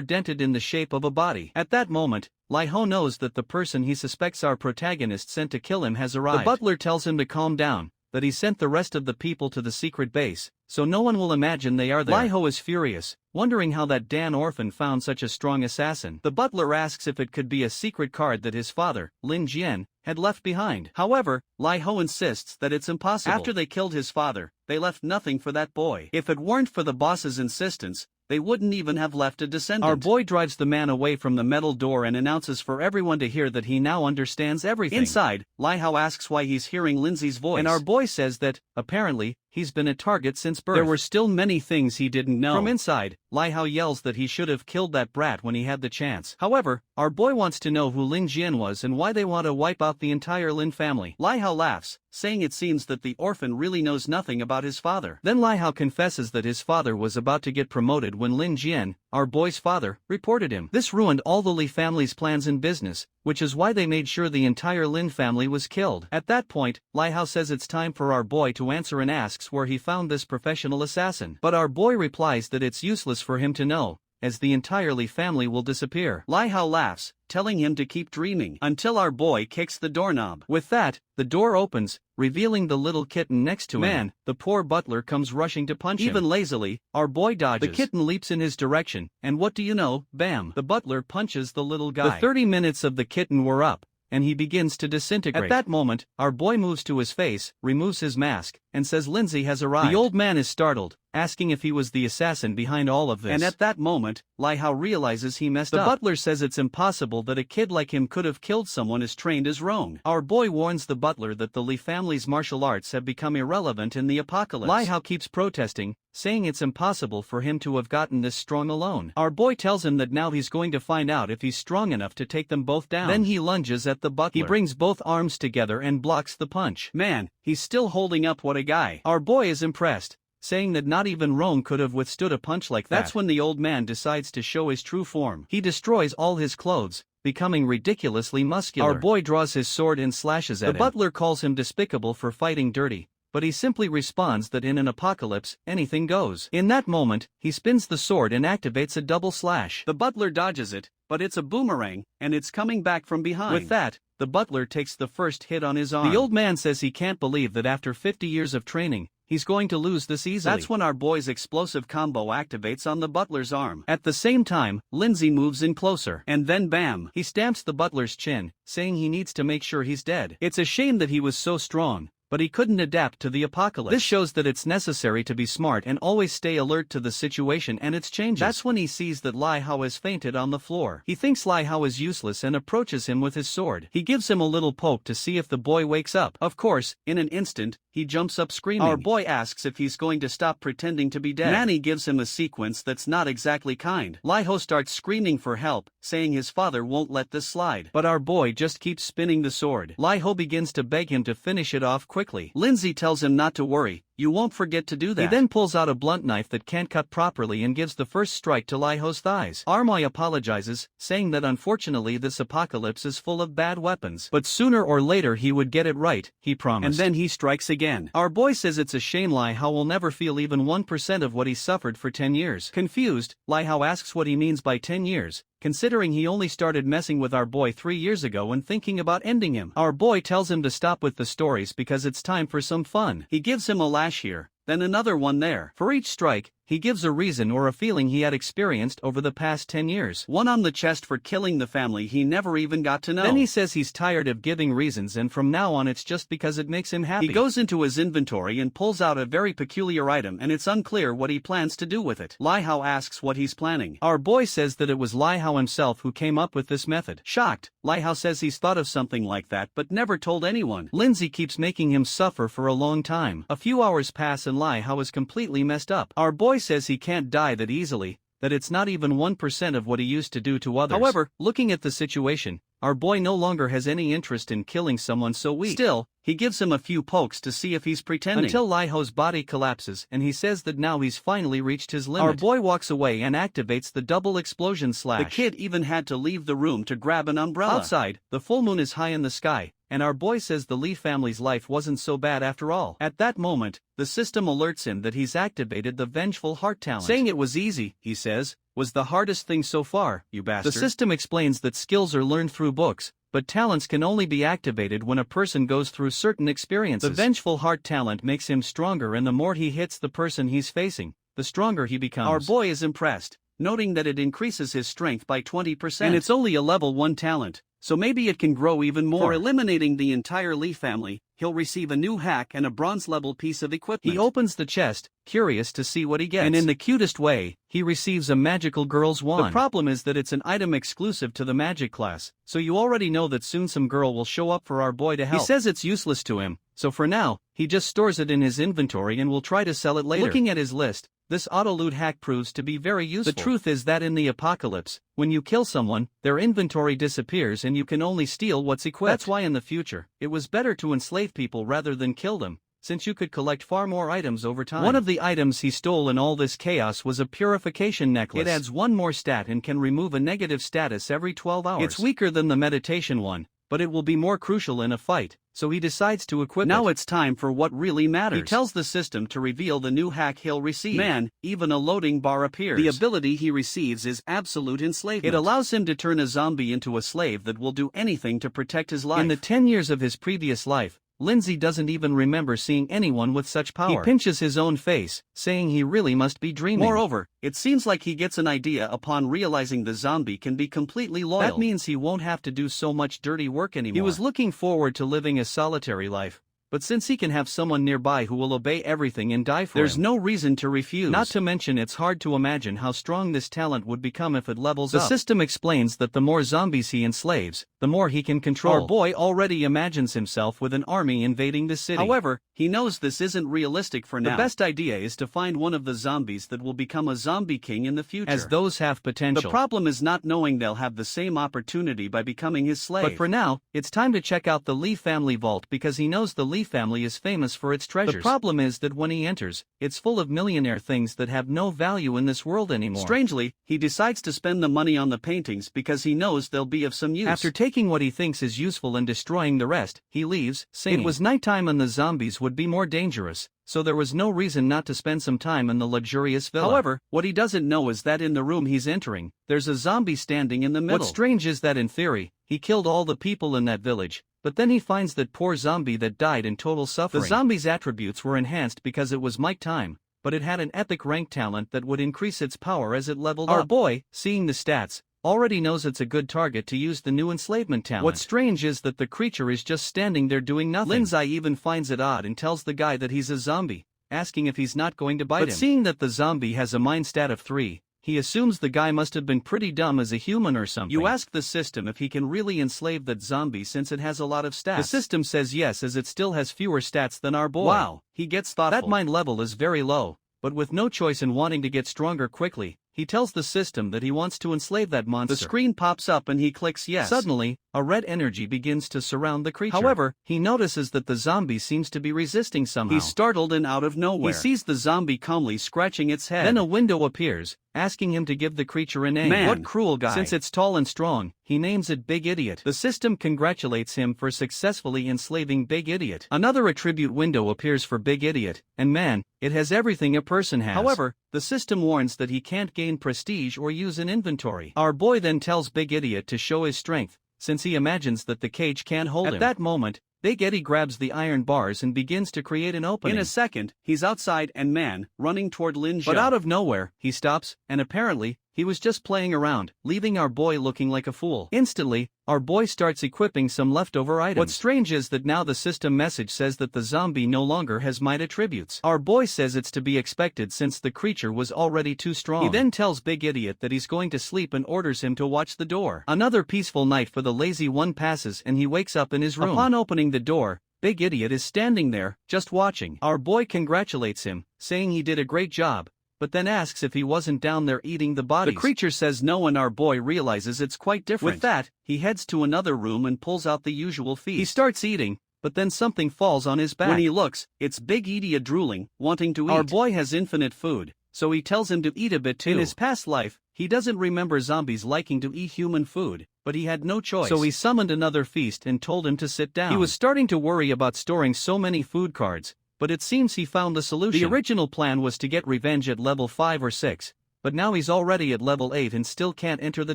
dented in the shape of a body. At that moment, Lai Ho knows that the person he suspects our protagonist sent to kill him has arrived. The butler tells him to calm down, that he sent the rest of the people to the secret base, so no one will imagine they are there. Lai Ho is furious, wondering how that Dan orphan found such a strong assassin. The butler asks if it could be a secret card that his father, Lin Jian, had left behind. However, Lai Ho insists that it's impossible. After they killed his father, they left nothing for that boy. If it weren't for the boss's insistence, they wouldn't even have left a descendant. Our boy drives the man away from the metal door and announces for everyone to hear that he now understands everything. Inside, Lai Hao asks why he's hearing Lindsay's voice, and our boy says that, apparently, he's been a target since birth. There were still many things he didn't know. From inside, Lai Hao yells that he should have killed that brat when he had the chance. However, our boy wants to know who Lin Jian was and why they want to wipe out the entire Lin family. Lai Hao laughs, saying it seems that the orphan really knows nothing about his father. Then Lai Hao confesses that his father was about to get promoted when Lin Jian, our boy's father, reported him. This ruined all the Li family's plans in business, which is why they made sure the entire Lin family was killed. At that point, Lai Hao says it's time for our boy to answer and asks where he found this professional assassin. But our boy replies that it's useless for him to know, as the entire Li family will disappear. Lai Hao laughs, telling him to keep dreaming, until our boy kicks the doorknob. With that, the door opens, revealing the little kitten next to him. Man, the poor butler comes rushing to punch him. Even lazily, our boy dodges. The kitten leaps in his direction, and what do you know, bam! The butler punches the little guy. The 30 minutes of the kitten were up, and he begins to disintegrate. At that moment, our boy moves to his face, removes his mask, and says Lindsay has arrived. The old man is startled, asking if he was the assassin behind all of this. And at that moment, Lai Hao realizes he messed up. The butler says it's impossible that a kid like him could have killed someone as trained as Rong. Our boy warns the butler that the Li family's martial arts have become irrelevant in the apocalypse. Lai Hao keeps protesting, saying it's impossible for him to have gotten this strong alone. Our boy tells him that now he's going to find out if he's strong enough to take them both down. Then he lunges at the butler. He brings both arms together and blocks the punch. Man, he's still holding up. What a guy. Our boy is impressed, saying that not even Rome could have withstood a punch like that. That's when the old man decides to show his true form. He destroys all his clothes, becoming ridiculously muscular. Our boy draws his sword and slashes at him. The butler calls him despicable for fighting dirty, but he simply responds that in an apocalypse, anything goes. In that moment, he spins the sword and activates a double slash. The butler dodges it, but it's a boomerang, and it's coming back from behind. With that, the butler takes the first hit on his arm. The old man says he can't believe that after 50 years of training, he's going to lose this easily. That's when our boy's explosive combo activates on the butler's arm. At the same time, Lindsay moves in closer. And then bam! He stamps the butler's chin, saying he needs to make sure he's dead. It's a shame that he was so strong, but he couldn't adapt to the apocalypse. This shows that it's necessary to be smart and always stay alert to the situation and its changes. That's when he sees that Lai Hao has fainted on the floor. He thinks Lai Hao is useless and approaches him with his sword. He gives him a little poke to see if the boy wakes up. Of course, in an instant, he jumps up screaming. Our boy asks if he's going to stop pretending to be dead. Manny gives him a sequence that's not exactly kind. Lai Hao starts screaming for help, saying his father won't let this slide. But our boy just keeps spinning the sword. Lai Hao begins to beg him to finish it off quickly. Lindsay tells him not to worry, You won't forget to do that. He then pulls out a blunt knife that can't cut properly and gives the first strike to Lai Ho's thighs. Armoy apologizes, saying that unfortunately this apocalypse is full of bad weapons. But sooner or later he would get it right, he promised. And then he strikes again. Our boy says it's a shame Lai Ho will never feel even 1% of what he suffered for 10 years. Confused, Lai Ho asks what he means by 10 years. Considering he only started messing with our boy 3 years ago and thinking about ending him. Our boy tells him to stop with the stories because it's time for some fun. He gives him a lash here, then another one there. For each strike, he gives a reason or a feeling he had experienced over the past 10 years. One on the chest for killing the family he never even got to know. Then he says he's tired of giving reasons and from now on it's just because it makes him happy. He goes into his inventory and pulls out a very peculiar item and it's unclear what he plans to do with it. Lai Ho asks what he's planning. Our boy says that it was Lai Ho himself who came up with this method. Shocked, Lai Ho says he's thought of something like that but never told anyone. Lindsay keeps making him suffer for a long time. A few hours pass and Lai Ho is completely messed up. Our boy says he can't die that easily, that it's not even 1% of what he used to do to others. However, looking at the situation, our boy no longer has any interest in killing someone so weak. Still, he gives him a few pokes to see if he's pretending. Until Lai Ho's body collapses and he says that now he's finally reached his limit. Our boy walks away and activates the double explosion slash. The kid even had to leave the room to grab an umbrella. Outside, the full moon is high in the sky, and our boy says the Lee family's life wasn't so bad after all. At that moment, the system alerts him that he's activated the vengeful heart talent. Saying it was easy, he says, was the hardest thing so far, you bastard. The system explains that skills are learned through books, but talents can only be activated when a person goes through certain experiences. The vengeful heart talent makes him stronger and the more he hits the person he's facing, the stronger he becomes. Our boy is impressed, noting that it increases his strength by 20%. And it's only a level 1 talent, so maybe it can grow even more. For eliminating the entire Lee family, he'll receive a new hack and a bronze-level piece of equipment. He opens the chest, curious to see what he gets. And in the cutest way, he receives a magical girl's wand. The problem is that it's an item exclusive to the magic class, so you already know that soon some girl will show up for our boy to help. He says it's useless to him, so for now, he just stores it in his inventory and will try to sell it later. Looking at his list, this auto-loot hack proves to be very useful. The truth is that in the apocalypse, when you kill someone, their inventory disappears and you can only steal what's equipped. That's why in the future, it was better to enslave people rather than kill them, since you could collect far more items over time. One of the items he stole in all this chaos was a purification necklace. It adds one more stat and can remove a negative status every 12 hours. It's weaker than the meditation one, but it will be more crucial in a fight, so he decides to equip it. Now it's time for what really matters. He tells the system to reveal the new hack he'll receive. Man, even a loading bar appears. The ability he receives is absolute enslavement. It allows him to turn a zombie into a slave that will do anything to protect his life. In the 10 years of his previous life, Lindsay doesn't even remember seeing anyone with such power. He pinches his own face, saying he really must be dreaming. Moreover, it seems like he gets an idea upon realizing the zombie can be completely loyal. That means he won't have to do so much dirty work anymore. He was looking forward to living a solitary life, but since he can have someone nearby who will obey everything and die for him, there's no reason to refuse. Not to mention it's hard to imagine how strong this talent would become if it levels up. The system explains that the more zombies he enslaves, the more he can control. Our boy already imagines himself with an army invading the city. However, he knows this isn't realistic for now. The best idea is to find one of the zombies that will become a zombie king in the future, as those have potential. The problem is not knowing they'll have the same opportunity by becoming his slave. But for now, it's time to check out the Lee family vault because he knows the Lee family is famous for its treasures. The problem is that when he enters, it's full of millionaire things that have no value in this world anymore. Strangely, he decides to spend the money on the paintings because he knows they'll be of some use. After taking what he thinks is useful and destroying the rest, he leaves, singing. It was nighttime and the zombies would be more dangerous, so there was no reason not to spend some time in the luxurious villa. However, what he doesn't know is that in the room he's entering, there's a zombie standing in the middle. What's strange is that in theory, he killed all the people in that village, but then he finds that poor zombie that died in total suffering. The zombie's attributes were enhanced because it was Mike time, but it had an epic rank talent that would increase its power as it leveled up. Our boy, seeing the stats, already knows it's a good target to use the new enslavement talent. What's strange is that the creature is just standing there doing nothing. Lindsay even finds it odd and tells the guy that he's a zombie, asking if he's not going to bite him. But seeing that the zombie has a mind stat of 3, he assumes the guy must have been pretty dumb as a human or something. You ask the system if he can really enslave that zombie since it has a lot of stats. The system says yes, as it still has fewer stats than our boy. Wow, he gets thoughtful. That mind level is very low, but with no choice in wanting to get stronger quickly, he tells the system that he wants to enslave that monster. The screen pops up and he clicks yes. Suddenly, a red energy begins to surround the creature. However, he notices that the zombie seems to be resisting somehow. He's startled and out of nowhere. He sees the zombie calmly scratching its head. Then a window appears, asking him to give the creature a name. Man, what cruel guy. Since it's tall and strong, he names it Big Idiot. The system congratulates him for successfully enslaving Big Idiot. Another attribute window appears for Big Idiot, and man, it has everything a person has. However, the system warns that he can't gain prestige or use an inventory. Our boy then tells Big Idiot to show his strength, since he imagines that the cage can't hold him. At that moment, Big Eddie grabs the iron bars and begins to create an opening. In a second, he's outside and man, running toward Lin Zhou. But out of nowhere, he stops, and apparently, he was just playing around, leaving our boy looking like a fool. Instantly, our boy starts equipping some leftover items. What's strange is that now the system message says that the zombie no longer has might attributes. Our boy says it's to be expected since the creature was already too strong. He then tells Big Idiot that he's going to sleep and orders him to watch the door. Another peaceful night for the lazy one passes and he wakes up in his room. Upon opening the door, Big Idiot is standing there, just watching. Our boy congratulates him, saying he did a great job, but then asks if he wasn't down there eating the bodies. The creature says no and our boy realizes it's quite different. With that, he heads to another room and pulls out the usual feast. He starts eating, but then something falls on his back. When he looks, it's Big Idiot drooling, wanting to eat. Our boy has infinite food, so he tells him to eat a bit too. In his past life, he doesn't remember zombies liking to eat human food, but he had no choice. So he summoned another feast and told him to sit down. He was starting to worry about storing so many food cards, but it seems he found the solution. The original plan was to get revenge at level 5 or 6, but now he's already at level 8 and still can't enter the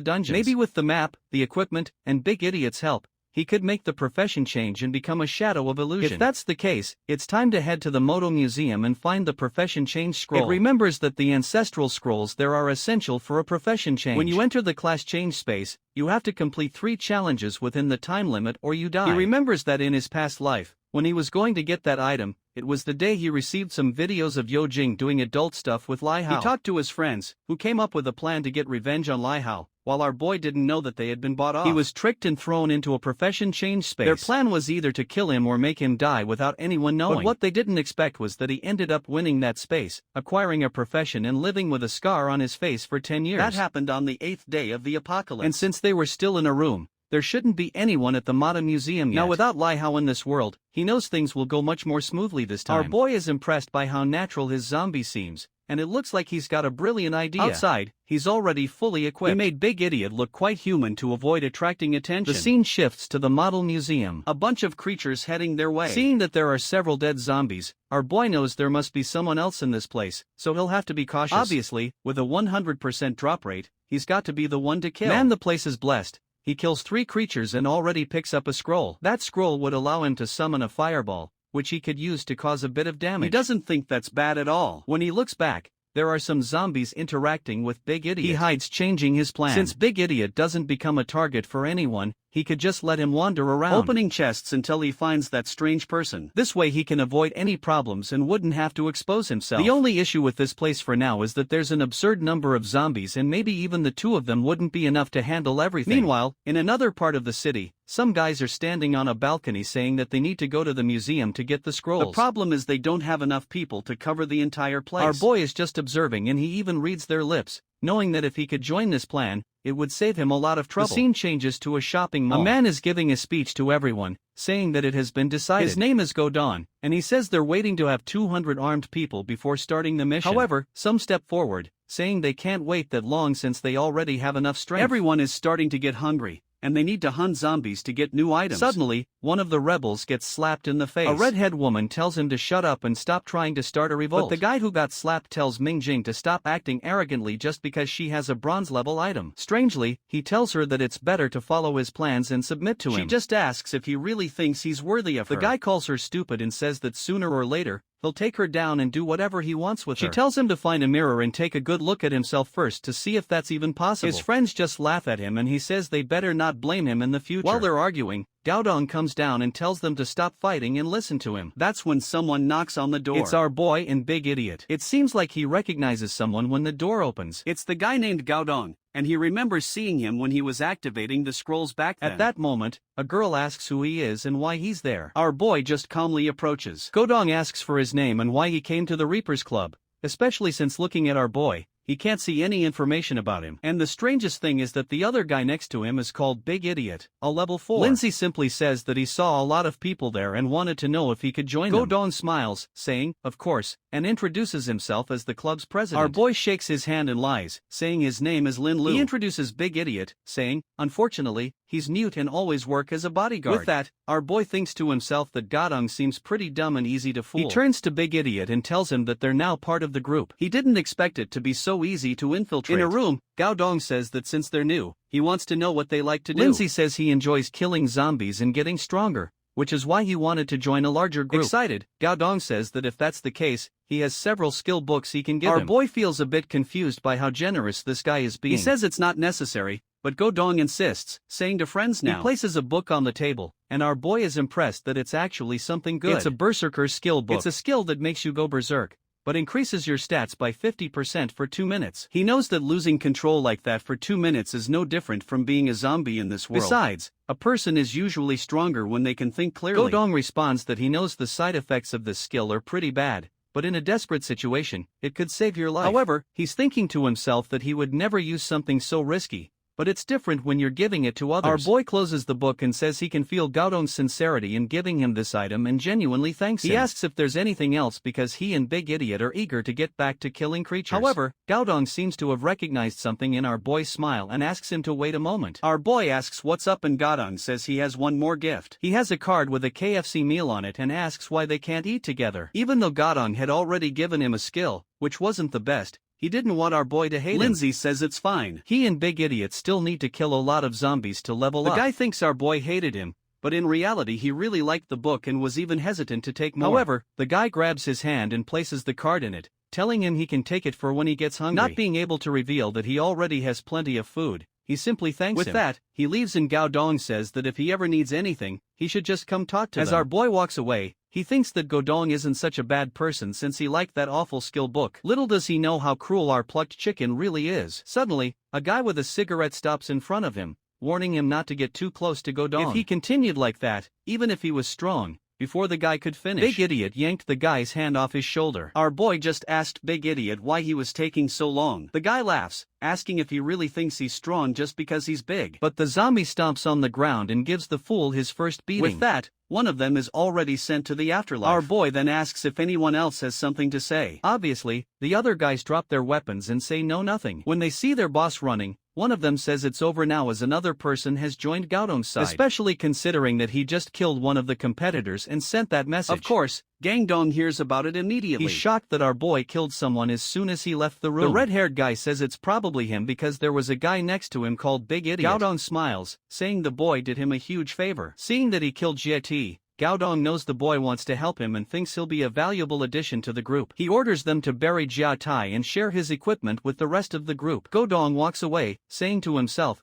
dungeons. Maybe with the map, the equipment, and Big Idiot's help, he could make the profession change and become a shadow of illusion. If that's the case, it's time to head to the Moto Museum and find the profession change scroll. It remembers that the ancestral scrolls there are essential for a profession change. When you enter the class change space, you have to complete 3 challenges within the time limit or you die. He remembers that in his past life, when he was going to get that item, it was the day he received some videos of Yo Jing doing adult stuff with Lai Hao. He talked to his friends, who came up with a plan to get revenge on Lai Hao, while our boy didn't know that they had been bought off. He was tricked and thrown into a profession change space. Their plan was either to kill him or make him die without anyone knowing. But what they didn't expect was that he ended up winning that space, acquiring a profession and living with a scar on his face for 10 years. That happened on the 8th day of the apocalypse. And since they were still in a room, there shouldn't be anyone at the Mata Museum yet. Now without Lai Hao in this world, he knows things will go much more smoothly this time. Our boy is impressed by how natural his zombie seems, and it looks like he's got a brilliant idea. Outside, he's already fully equipped. He made Big Idiot look quite human to avoid attracting attention. The scene shifts to the Model Museum. A bunch of creatures heading their way. Seeing that there are several dead zombies, our boy knows there must be someone else in this place, so he'll have to be cautious. Obviously, with a 100% drop rate, he's got to be the one to kill. Man, the place is blessed. He kills 3 creatures and already picks up a scroll. That scroll would allow him to summon a fireball, which he could use to cause a bit of damage. He doesn't think that's bad at all. When he looks back, there are some zombies interacting with Big Idiot. He hides, changing his plan. Since Big Idiot doesn't become a target for anyone, he could just let him wander around, opening chests until he finds that strange person. This way he can avoid any problems and wouldn't have to expose himself. The only issue with this place for now is that there's an absurd number of zombies and maybe even the 2 of them wouldn't be enough to handle everything. Meanwhile, in another part of the city, some guys are standing on a balcony saying that they need to go to the museum to get the scrolls. The problem is they don't have enough people to cover the entire place. Our boy is just observing and he even reads their lips, knowing that if he could join this plan, it would save him a lot of trouble. The scene changes to a shopping mall. A man is giving a speech to everyone, saying that it has been decided. His name is Godon, and he says they're waiting to have 200 armed people before starting the mission. However, some step forward, saying they can't wait that long since they already have enough strength. Everyone is starting to get hungry, and they need to hunt zombies to get new items. Suddenly, one of the rebels gets slapped in the face. A redhead woman tells him to shut up and stop trying to start a revolt. But the guy who got slapped tells Ming Jing to stop acting arrogantly just because she has a bronze-level item. Strangely, he tells her that it's better to follow his plans and submit to him. She just asks if he really thinks he's worthy of her. The guy calls her stupid and says that sooner or later, he'll take her down and do whatever he wants with her. She tells him to find a mirror and take a good look at himself first to see if that's even possible. His friends just laugh at him and he says they better not blame him in the future. While they're arguing, Gao Dong comes down and tells them to stop fighting and listen to him. That's when someone knocks on the door. It's our boy and Big Idiot. It seems like he recognizes someone when the door opens. It's the guy named Gao Dong, and he remembers seeing him when he was activating the scrolls back then. At that moment, a girl asks who he is and why he's there. Our boy just calmly approaches. Godong asks for his name and why he came to the Reapers Club, especially since looking at our boy, he can't see any information about him. And the strangest thing is that the other guy next to him is called Big Idiot, a level 4. Lindsay simply says that he saw a lot of people there and wanted to know if he could join them. Go-dong smiles, saying, of course, and introduces himself as the club's president. Our boy shakes his hand and lies, saying his name is Lin Lu. He introduces Big Idiot, saying, unfortunately, he's mute and always work as a bodyguard. With that, our boy thinks to himself that Godong seems pretty dumb and easy to fool. He turns to Big Idiot and tells him that they're now part of the group. He didn't expect it to be so easy to infiltrate. In a room, Godong says that since they're new, he wants to know what they like to do. Lindsay says he enjoys killing zombies and getting stronger, which is why he wanted to join a larger group. Excited, Gaodong says that if that's the case, he has several skill books he can give him. Our boy feels a bit confused by how generous this guy is being. He says it's not necessary, but Gaodong insists, saying to friends now. He places a book on the table, and our boy is impressed that it's actually something good. It's a berserker skill book. It's a skill that makes you go berserk, but increases your stats by 50% for 2 minutes. He knows that losing control like that for 2 minutes is no different from being a zombie in this world. Besides, a person is usually stronger when they can think clearly. Godong responds that he knows the side effects of this skill are pretty bad, but in a desperate situation, it could save your life. However, he's thinking to himself that he would never use something so risky. But it's different when you're giving it to others. Our boy closes the book and says he can feel Gaodong's sincerity in giving him this item and genuinely thanks him. He asks if there's anything else because he and Big Idiot are eager to get back to killing creatures. However, Gaodong seems to have recognized something in our boy's smile and asks him to wait a moment. Our boy asks what's up and Gaodong says he has one more gift. He has a card with a KFC meal on it and asks why they can't eat together. Even though Gaodong had already given him a skill, which wasn't the best, he didn't want our boy to hate him. Lindsay says it's fine. He and Big Idiot still need to kill a lot of zombies to level up. The guy thinks our boy hated him, but in reality he really liked the book and was even hesitant to take more. However, the guy grabs his hand and places the card in it, telling him he can take it for when he gets hungry. Not being able to reveal that he already has plenty of food, he simply thanks him. With that, he leaves and Gaodong says that if he ever needs anything, he should just come talk to them. As our boy walks away, he thinks that Gaodong isn't such a bad person since he liked that awful skill book. Little does he know how cruel our plucked chicken really is. Suddenly, a guy with a cigarette stops in front of him, warning him not to get too close to Gaodong. If he continued like that, even if he was strong, before the guy could finish, Big Idiot yanked the guy's hand off his shoulder. Our boy just asked Big Idiot why he was taking so long. The guy laughs, asking if he really thinks he's strong just because he's big. But the zombie stomps on the ground and gives the fool his first beating. With that, one of them is already sent to the afterlife. Our boy then asks if anyone else has something to say. Obviously, the other guys drop their weapons and say no nothing. When they see their boss running, one of them says it's over now as another person has joined Gaodong's side. Especially considering that he just killed one of the competitors and sent that message. Of course, Gangdong hears about it immediately. He's shocked that our boy killed someone as soon as he left the room. The red-haired guy says it's probably him because there was a guy next to him called Big Idiot. Gaodong smiles, saying the boy did him a huge favor. Seeing that he killed Jie, Gaodong knows the boy wants to help him and thinks he'll be a valuable addition to the group. He orders them to bury Jia Tai and share his equipment with the rest of the group. Gaodong walks away, saying to himself,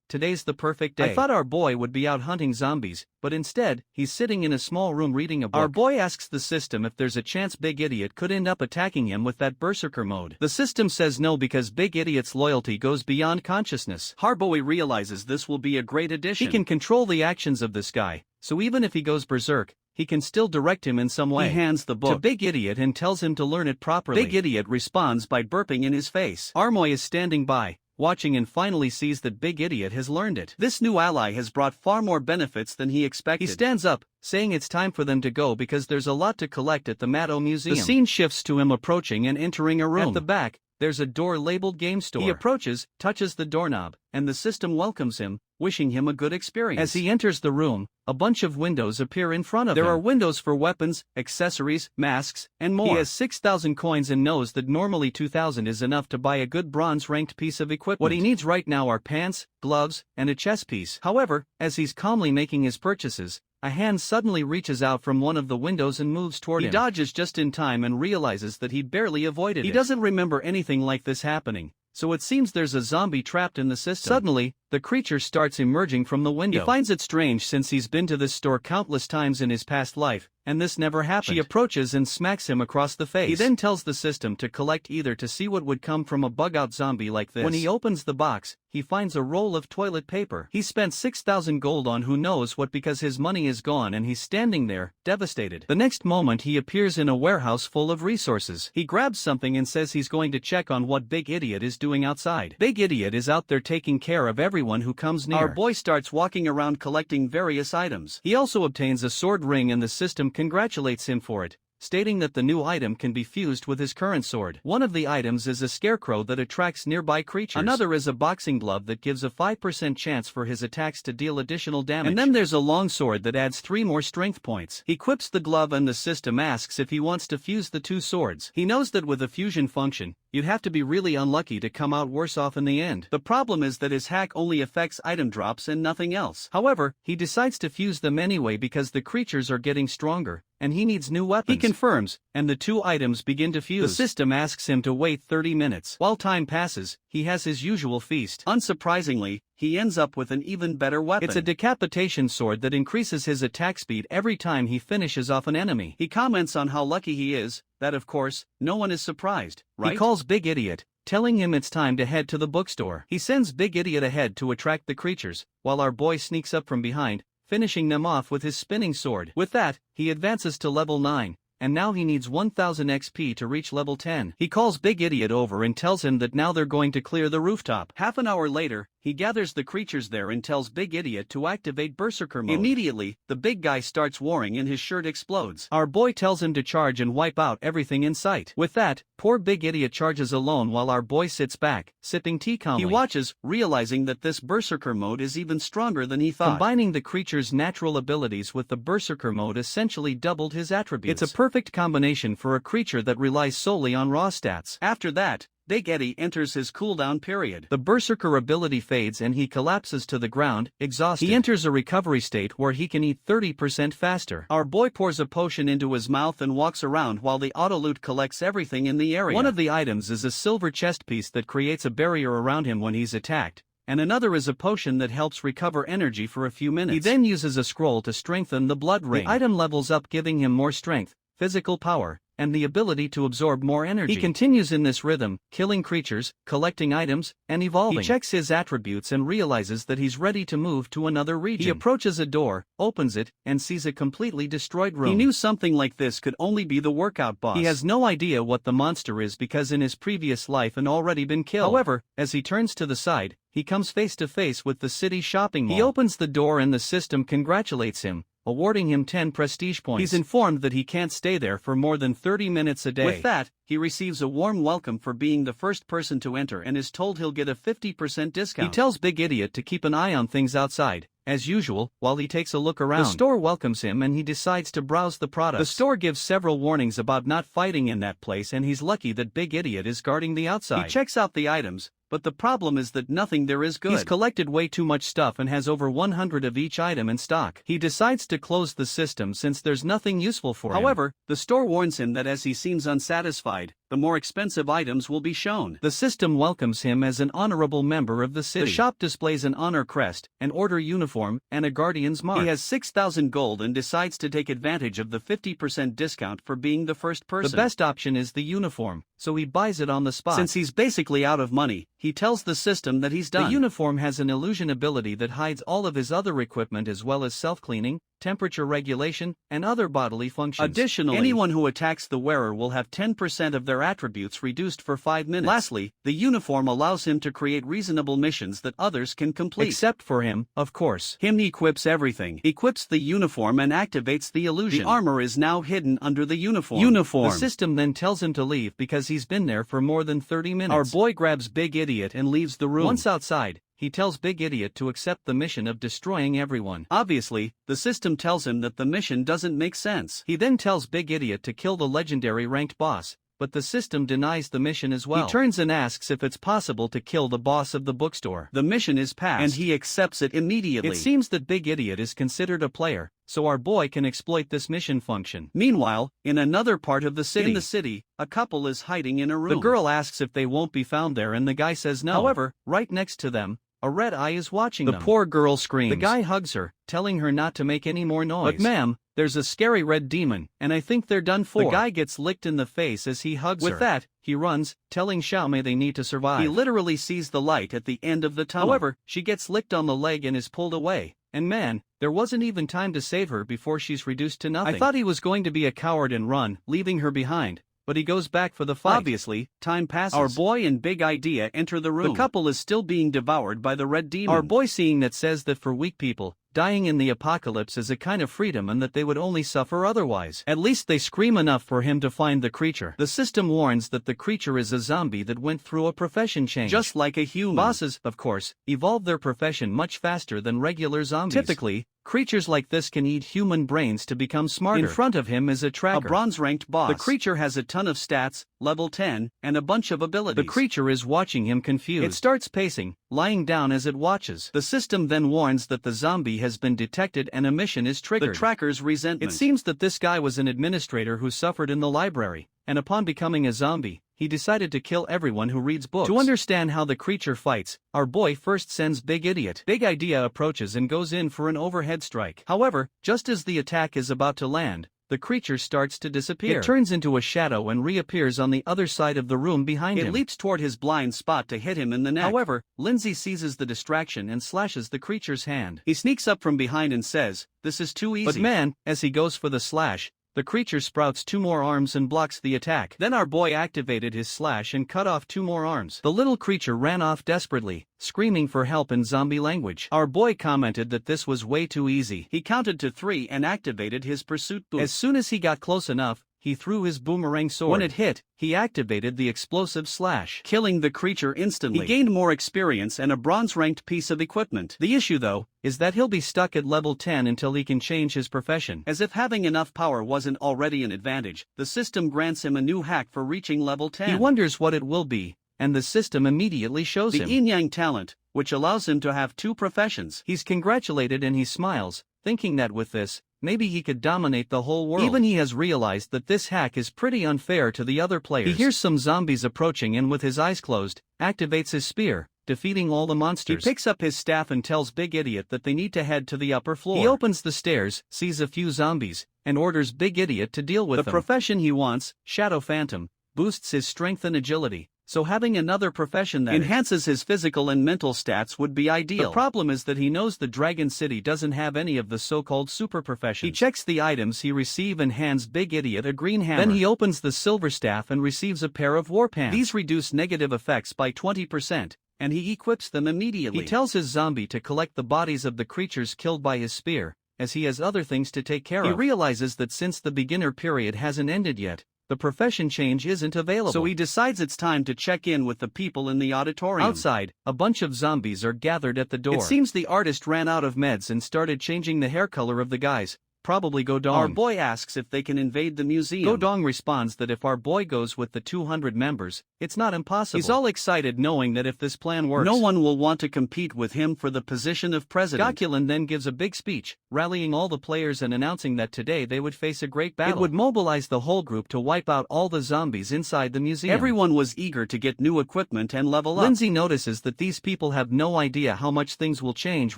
today's the perfect day. I thought our boy would be out hunting zombies, but instead, he's sitting in a small room reading a book. Our boy asks the system if there's a chance Big Idiot could end up attacking him with that berserker mode. The system says no because Big Idiot's loyalty goes beyond consciousness. Our boy realizes this will be a great addition. He can control the actions of this guy, so even if he goes berserk, he can still direct him in some way. He hands the book to Big Idiot and tells him to learn it properly. Big Idiot responds by burping in his face. Armoy is standing by, watching and finally sees that Big Idiot has learned it. This new ally has brought far more benefits than he expected. He stands up, saying it's time for them to go because there's a lot to collect at the Matto Museum. The scene shifts to him approaching and entering a room. At the back, there's a door labeled Game Store. He approaches, touches the doorknob, and the system welcomes him, wishing him a good experience. As he enters the room, a bunch of windows appear in front of him. There are windows for weapons, accessories, masks, and more. He has 6,000 coins and knows that normally 2,000 is enough to buy a good bronze-ranked piece of equipment. What he needs right now are pants, gloves, and a chess piece. However, as he's calmly making his purchases, a hand suddenly reaches out from one of the windows and moves toward him. He dodges just in time and realizes that he barely avoided it. He doesn't remember anything like this happening, so it seems there's a zombie trapped in the system. Suddenly, the creature starts emerging from the window. He finds it strange since he's been to this store countless times in his past life, and this never happened. She approaches and smacks him across the face. He then tells the system to collect ether to see what would come from a bug-out zombie like this. When he opens the box, he finds a roll of toilet paper. He spent 6,000 gold on who knows what because his money is gone and he's standing there, devastated. The next moment he appears in a warehouse full of resources. He grabs something and says he's going to check on what Big Idiot is doing outside. Big Idiot is out there taking care of everyone who comes near. Our boy starts walking around collecting various items. He also obtains a sword ring and the system congratulates him for it, stating that the new item can be fused with his current sword. One of the items is a scarecrow that attracts nearby creatures. Another is a boxing glove that gives a 5% chance for his attacks to deal additional damage. And then there's a long sword that adds 3 more strength points. He equips the glove and the system asks if he wants to fuse the 2 swords. He knows that with a fusion function, you'd have to be really unlucky to come out worse off in the end. The problem is that his hack only affects item drops and nothing else. However, he decides to fuse them anyway because the creatures are getting stronger, and he needs new weapons. He confirms, and the 2 items begin to fuse. The system asks him to wait 30 minutes. While time passes, he has his usual feast. Unsurprisingly, he ends up with an even better weapon. It's a decapitation sword that increases his attack speed every time he finishes off an enemy. He comments on how lucky he is, that of course, no one is surprised, right? He calls Big Idiot, telling him it's time to head to the bookstore. He sends Big Idiot ahead to attract the creatures, while our boy sneaks up from behind, finishing them off with his spinning sword. With that, he advances to level 9. And now he needs 1000 XP to reach level 10. He calls Big Idiot over and tells him that now they're going to clear the rooftop. Half an hour later, he gathers the creatures there and tells Big Idiot to activate Berserker mode. Immediately, the big guy starts warring and his shirt explodes. Our boy tells him to charge and wipe out everything in sight. With that, poor Big Idiot charges alone while our boy sits back, sipping tea calmly. He watches, realizing that this Berserker mode is even stronger than he thought. Combining the creature's natural abilities with the Berserker mode essentially doubled his attributes. It's a perfect combination for a creature that relies solely on raw stats. After that, Big Eddie enters his cooldown period. The Berserker ability fades and he collapses to the ground, exhausted. He enters a recovery state where he can eat 30% faster. Our boy pours a potion into his mouth and walks around while the autoloot collects everything in the area. One of the items is a silver chest piece that creates a barrier around him when he's attacked, and another is a potion that helps recover energy for a few minutes. He then uses a scroll to strengthen the blood ring. The item levels up, giving him more strength, physical power, and the ability to absorb more energy. He continues in this rhythm, killing creatures, collecting items, and evolving. He checks his attributes and realizes that he's ready to move to another region. He approaches a door, opens it, and sees a completely destroyed room. He knew something like this could only be the workout boss. He has no idea what the monster is because in his previous life had already been killed. However, as he turns to the side, he comes face to face with the city shopping mall. He opens the door and the system congratulates him, awarding him 10 prestige points. He's informed that he can't stay there for more than 30 minutes a day. With that, he receives a warm welcome for being the first person to enter and is told he'll get a 50% discount. He tells Big Idiot to keep an eye on things outside, as usual, while he takes a look around. The store welcomes him and he decides to browse the products. The store gives several warnings about not fighting in that place and he's lucky that Big Idiot is guarding the outside. He checks out the items, but the problem is that nothing there is good. He's collected way too much stuff and has over 100 of each item in stock. He decides to close the system since there's nothing useful for him. However, the store warns him that as he seems unsatisfied, the more expensive items will be shown. The system welcomes him as an honorable member of the city. The shop displays an honor crest, an order uniform, and a guardian's mark. He has 6,000 gold and decides to take advantage of the 50% discount for being the first person. The best option is the uniform, so he buys it on the spot. Since he's basically out of money, he tells the system that he's done. The uniform has an illusion ability that hides all of his other equipment as well as self-cleaning, temperature regulation, and other bodily functions. Additionally, anyone who attacks the wearer will have 10% of their attributes reduced for 5 minutes. Lastly, the uniform allows him to create reasonable missions that others can complete. Except for him, of course. Him equips everything. Equips the uniform and activates the illusion. The armor is now hidden under the uniform. The system then tells him to leave because he's been there for more than 30 minutes. Our boy grabs Big Idiot and leaves the room. Once outside, he tells Big Idiot to accept the mission of destroying everyone. Obviously, the system tells him that the mission doesn't make sense. He then tells Big Idiot to kill the legendary ranked boss, but the system denies the mission as well. He turns and asks if it's possible to kill the boss of the bookstore. The mission is passed, and he accepts it immediately. It seems that Big Idiot is considered a player, so our boy can exploit this mission function. Meanwhile, in another part of the city, a couple is hiding in a room. The girl asks if they won't be found there and the guy says no. However, right next to them, A red eye is watching them. The poor girl screams. The guy hugs her, telling her not to make any more noise. But ma'am, there's a scary red demon, and I think they're done for. The guy gets licked in the face as he hugs her. With that, he runs, telling Xiaomei they need to survive. He literally sees the light at the end of the tunnel. However, she gets licked on the leg and is pulled away. And man, there wasn't even time to save her before she's reduced to nothing. I thought he was going to be a coward and run, leaving her behind. But he goes back for the fight. Obviously, time passes. Our boy and Big Idea enter the room. The couple is still being devoured by the red demon. Our boy seeing that says that for weak people, dying in the apocalypse is a kind of freedom and that they would only suffer otherwise. At least they scream enough for him to find the creature. The system warns that the creature is a zombie that went through a profession change. Just like a human. Bosses, of course, evolve their profession much faster than regular zombies. Typically, creatures like this can eat human brains to become smarter. In front of him is a tracker. A bronze-ranked boss. The creature has a ton of stats, level 10, and a bunch of abilities. The creature is watching him confused. It starts pacing, lying down as it watches. The system then warns that the zombie has been detected and a mission is triggered. The tracker's resentment. It seems that this guy was an administrator who suffered in the library, and upon becoming a zombie, he decided to kill everyone who reads books. To understand how the creature fights, our boy first sends Big Idiot. Big Idea approaches and goes in for an overhead strike. However, just as the attack is about to land, the creature starts to disappear. It turns into a shadow and reappears on the other side of the room behind him. It leaps toward his blind spot to hit him in the neck. However, Lindsay seizes the distraction and slashes the creature's hand. He sneaks up from behind and says, "This is too easy." But man, as he goes for the slash, the creature sprouts 2 more arms and blocks the attack. Then our boy activated his slash and cut off 2 more arms. The little creature ran off desperately, screaming for help in zombie language. Our boy commented that this was way too easy. He counted to 3 and activated his pursuit boost. As soon as he got close enough, he threw his boomerang sword. When it hit, he activated the explosive slash, killing the creature instantly. He gained more experience and a bronze-ranked piece of equipment. The issue though, is that he'll be stuck at level 10 until he can change his profession. As if having enough power wasn't already an advantage, the system grants him a new hack for reaching level 10. He wonders what it will be, and the system immediately shows him the yin-yang talent, which allows him to have 2 professions. He's congratulated and he smiles, thinking that with this, maybe he could dominate the whole world. Even he has realized that this hack is pretty unfair to the other players. He hears some zombies approaching and with his eyes closed, activates his spear, defeating all the monsters. He picks up his staff and tells Big Idiot that they need to head to the upper floor. He opens the stairs, sees a few zombies, and orders Big Idiot to deal with them. The profession he wants, Shadow Phantom, boosts his strength and agility. So having another profession that enhances his physical and mental stats would be ideal. The problem is that he knows the Dragon City doesn't have any of the so-called super professions. He checks the items he receives and hands Big Idiot a green hammer. Then he opens the silver staff and receives a pair of war pants. These reduce negative effects by 20%, and he equips them immediately. He tells his zombie to collect the bodies of the creatures killed by his spear, as he has other things to take care of. He realizes that since the beginner period hasn't ended yet, the profession change isn't available. So he decides it's time to check in with the people in the auditorium. Outside, a bunch of zombies are gathered at the door. It seems the artist ran out of meds and started changing the hair color of the guys. Probably Godong. Our boy asks if they can invade the museum. Godong responds that if our boy goes with the 200 members, it's not impossible. He's all excited knowing that if this plan works, no one will want to compete with him for the position of president. Gokulin then gives a big speech, rallying all the players and announcing that today they would face a great battle. It would mobilize the whole group to wipe out all the zombies inside the museum. Everyone was eager to get new equipment and level up. Lindsay notices that these people have no idea how much things will change